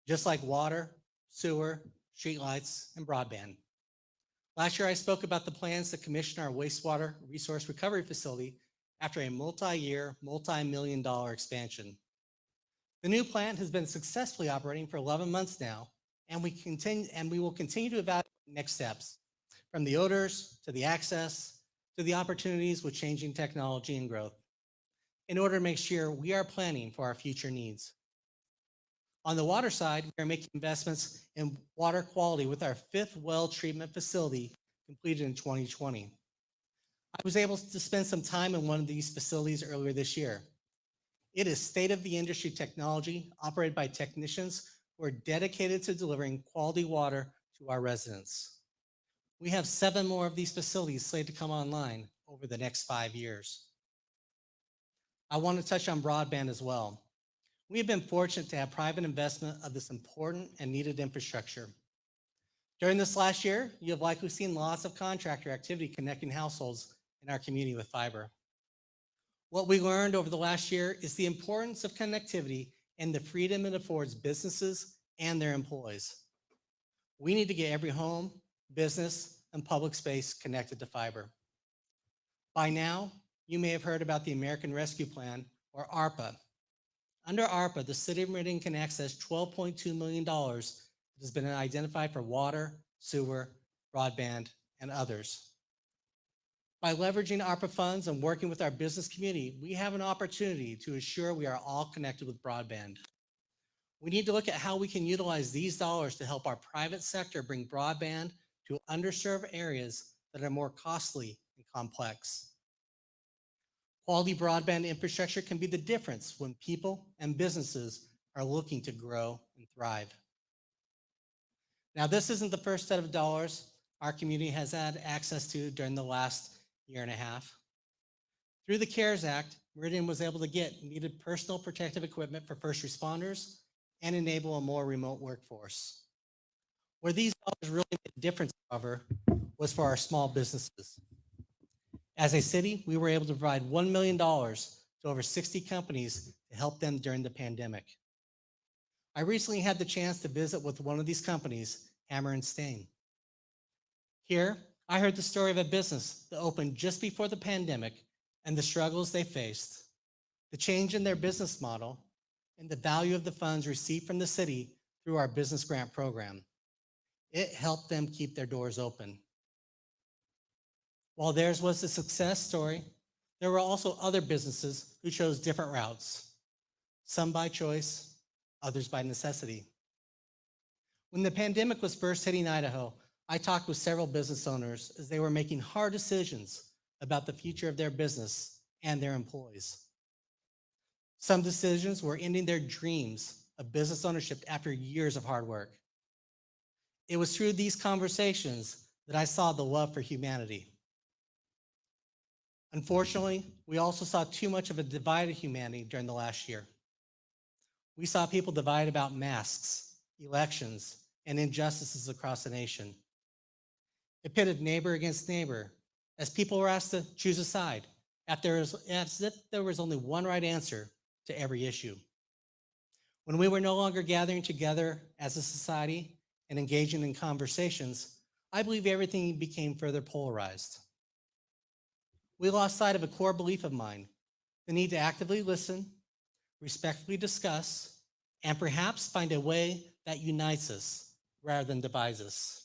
just like water, sewer, streetlights, and broadband. Last year, I spoke about the plans to commission our wastewater resource recovery facility after a multi-year, multi-million-dollar expansion. The new plant has been successfully operating for 11 months now, and we will continue to evaluate next steps, from the odors to the access to the opportunities with changing technology and growth, in order to make sure we are planning for our future needs. On the water side, we are making investments in water quality with our 5th well treatment facility completed in 2020. I was able to spend some time in one of these facilities earlier this year. It is state-of-the-industry technology operated by technicians who are dedicated to delivering quality water to our residents. We have 7 more of these facilities slated to come online over the next 5 years. I want to touch on broadband as well. We have been fortunate to have private investment of this important and needed infrastructure. During this last year, you have likely seen lots of contractor activity connecting households in our community with fiber. What we learned over the last year is the importance of connectivity and the freedom it affords businesses and their employees. We need to get every home, business, and public space connected to fiber. By now, you may have heard about the American Rescue Plan, or ARPA. Under ARPA, the city of Meridian can access $12.2 million that has been identified for water, sewer, broadband, and others. By leveraging ARPA funds and working with our business community, we have an opportunity to ensure we are all connected with broadband. We need to look at how we can utilize these dollars to help our private sector bring broadband to underserved areas that are more costly and complex. Quality broadband infrastructure can be the difference when people and businesses are looking to grow and thrive. Now, this isn't the first set of dollars our community has had access to during the last year and a half. Through the CARES Act, Meridian was able to get needed personal protective equipment for first responders and enable a more remote workforce. Where these dollars really made a difference, however, was for our small businesses. As a city, we were able to provide $1 million to over 60 companies to help them during the pandemic. I recently had the chance to visit with one of these companies, Hammer & Stain. Here, I heard the story of a business that opened just before the pandemic and the struggles they faced, the change in their business model, and the value of the funds received from the city through our business grant program. It helped them keep their doors open. While theirs was a success story, there were also other businesses who chose different routes, some by choice, others by necessity. When the pandemic was first hitting Idaho, I talked with several business owners as they were making hard decisions about the future of their business and their employees. Some decisions were ending their dreams of business ownership after years of hard work. It was through these conversations that I saw the love for humanity. Unfortunately, we also saw too much of a divided humanity during the last year. We saw people divided about masks, elections, and injustices across the nation. It pitted neighbor against neighbor as people were asked to choose a side, as if there was only one right answer to every issue. When we were no longer gathering together as a society and engaging in conversations, I believe everything became further polarized. We lost sight of a core belief of mine, the need to actively listen, respectfully discuss, and perhaps find a way that unites us rather than divides us.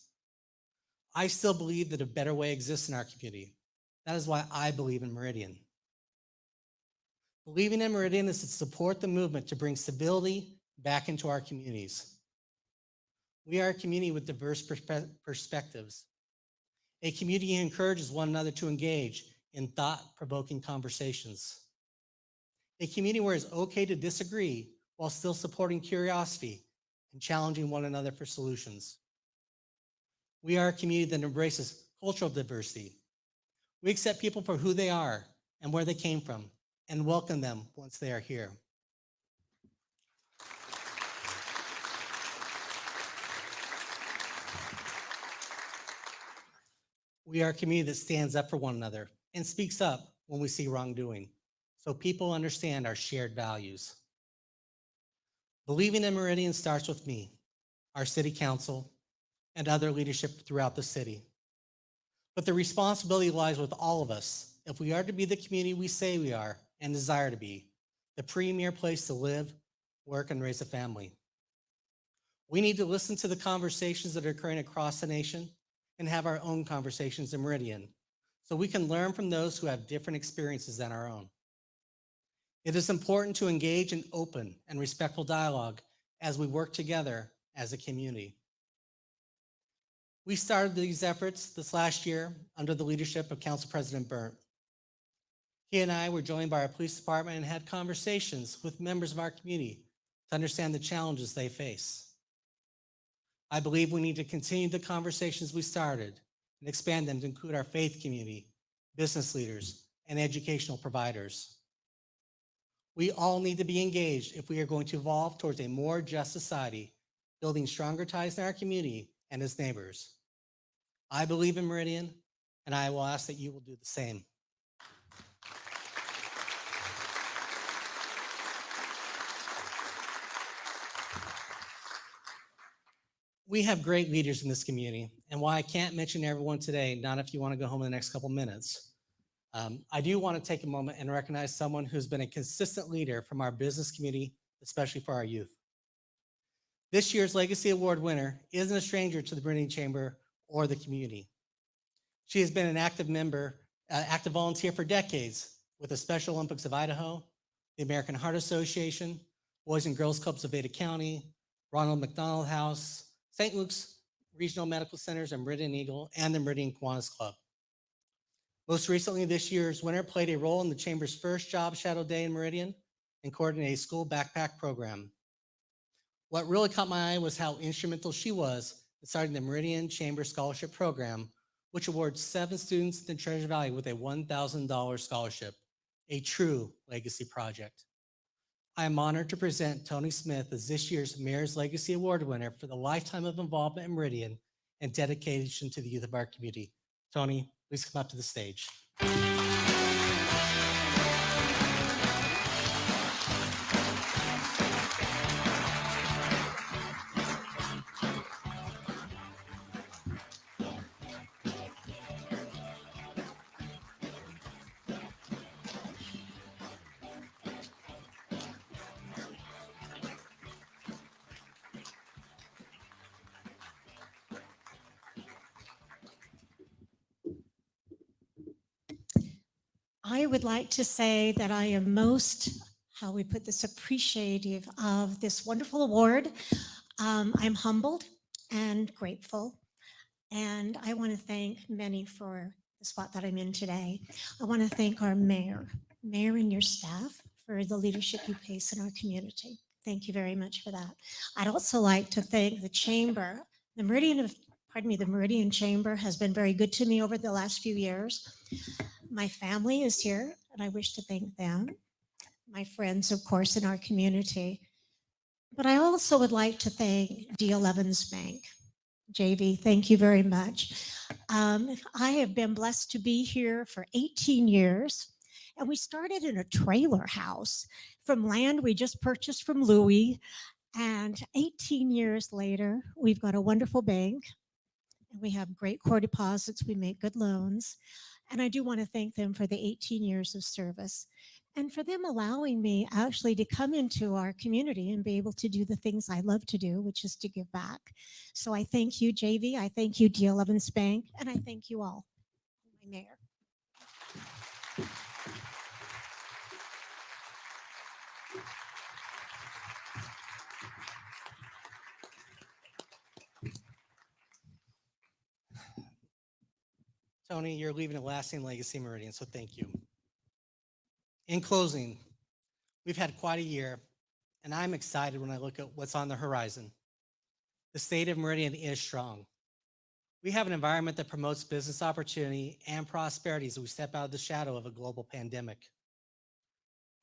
I still believe that a better way exists in our community. That is why I believe in Meridian. Believing in Meridian is to support the movement to bring civility back into our communities. We are a community with diverse perspectives, a community who encourages one another to engage in thought-provoking conversations, a community where it's okay to disagree while still supporting curiosity and challenging one another for solutions. We are a community that embraces cultural diversity. We accept people for who they are and where they came from, and welcome them once they are here. We are a community that stands up for one another and speaks up when we see wrongdoing, so people understand our shared values. Believing in Meridian starts with me, our city council, and other leadership throughout the city. But the responsibility lies with all of us if we are to be the community we say we are and desire to be, the premier place to live, work, and raise a family. We need to listen to the conversations that are occurring across the nation and have our own conversations in Meridian, so we can learn from those who have different experiences than our own. It is important to engage in open and respectful dialogue as we work together as a community. We started these efforts this last year under the leadership of Council President Burnt. He and I were joined by our police department and had conversations with members of our community to understand the challenges they face. I believe we need to continue the conversations we started and expand them to include our faith community, business leaders, and educational providers. We all need to be engaged if we are going to evolve towards a more just society, building stronger ties in our community and as neighbors. I believe in Meridian, and I will ask that you will do the same. We have great leaders in this community, and while I can't mention everyone today, not if you want to go home in the next couple minutes, I do want to take a moment and recognize someone who's been a consistent leader from our business community, especially for our youth. This year's Legacy Award winner isn't a stranger to the Meridian Chamber or the community. She has been an active member, active volunteer for decades with the Special Olympics of Idaho, the American Heart Association, Boys and Girls Clubs of Ada County, Ronald McDonald House, St. Luke's Regional Medical Centers, and Meridian Eagle, and the Meridian Kiwanis Club. Most recently, this year's winner played a role in the Chamber's first Job Shadow Day in Meridian and coordinated a school backpack program. What really caught my eye was how instrumental she was in starting the Meridian Chamber Scholarship Program, which awards 7 students in the Treasure Valley with a $1,000 scholarship, a true legacy project. I am honored to present Tony Smith as this year's Mayor's Legacy Award winner for the lifetime of involvement in Meridian and dedication to the youth of our community. Tony, please come up to the stage. I would like to say that I am most, how we put this, appreciative of this wonderful award. I'm humbled and grateful, and I want to thank many for the spot that I'm in today. I want to thank our mayor and your staff for the leadership you place in our community. Thank you very much for that. I'd also like to thank the chamber. The Meridian Chamber has been very good to me over the last few years. My family is here, and I wish to thank them. My friends, of course, in our community. But I also would like to thank D.L. Evans Bank. JV, thank you very much. I have been blessed to be here for 18 years, and we started in a trailer house from land we just purchased from Louis. And 18 years later, we've got a wonderful bank, and we have great core deposits. We make good loans. And I do want to thank them for the 18 years of service and for them allowing me actually to come into our community and be able to do the things I love to do, which is to give back. So I thank you, JV. I thank you, D.L. Evans Bank, and I thank you all, my mayor. Tony, you're leaving a lasting legacy, Meridian, so thank you. In closing, we've had quite a year, and I'm excited when I look at what's on the horizon. The state of Meridian is strong. We have an environment that promotes business opportunity and prosperity as we step out of the shadow of a global pandemic.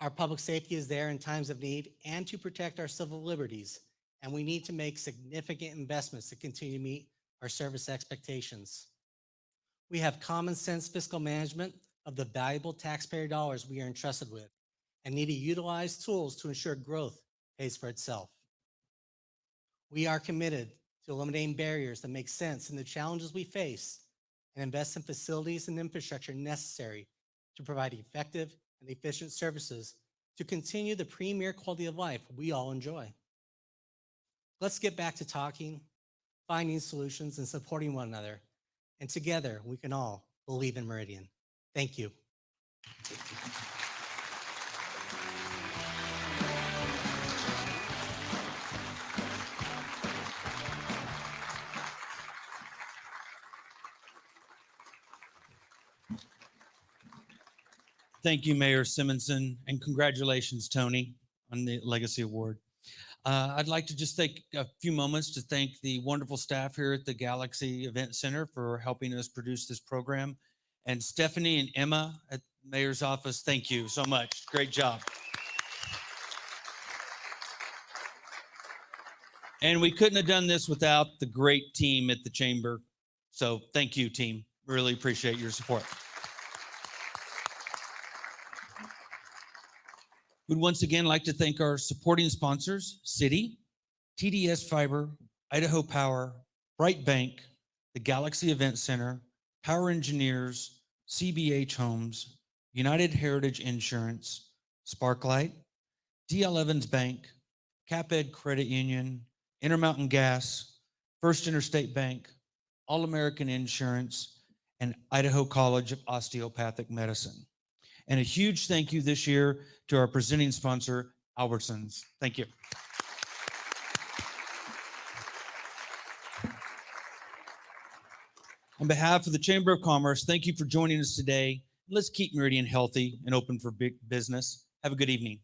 Our public safety is there in times of need and to protect our civil liberties, and we need to make significant investments to continue to meet our service expectations. We have common sense fiscal management of the valuable taxpayer dollars we are entrusted with and need to utilize tools to ensure growth pays for itself. We are committed to eliminating barriers that make sense in the challenges we face and invest in facilities and infrastructure necessary to provide effective and efficient services to continue the premier quality of life we all enjoy. Let's get back to talking, finding solutions, and supporting one another. And together, we can all believe in Meridian. Thank you. Thank you, Mayor Simonson, and congratulations, Tony, on the Legacy Award. I'd like to just take a few moments to thank the wonderful staff here at the Galaxy Event Center for helping us produce this program. And Stephanie and Emma at the Mayor's office, thank you so much. Great job. And we couldn't have done this without the great team at the Chamber. So thank you, team. Really appreciate your support. We'd once again like to thank our supporting sponsors, Citi, TDS Fiber, Idaho Power, Bright Bank, the Galaxy Event Center, Power Engineers, CBH Homes, United Heritage Insurance, Sparklight, D.L. Evans Bank, CapEd Credit Union, Intermountain Gas, First Interstate Bank, All-American Insurance, and Idaho College of Osteopathic Medicine. And a huge thank you this year to our presenting sponsor, Albertsons. Thank you. On behalf of the Chamber of Commerce, thank you for joining us today. Let's keep Meridian healthy and open for big business. Have a good evening.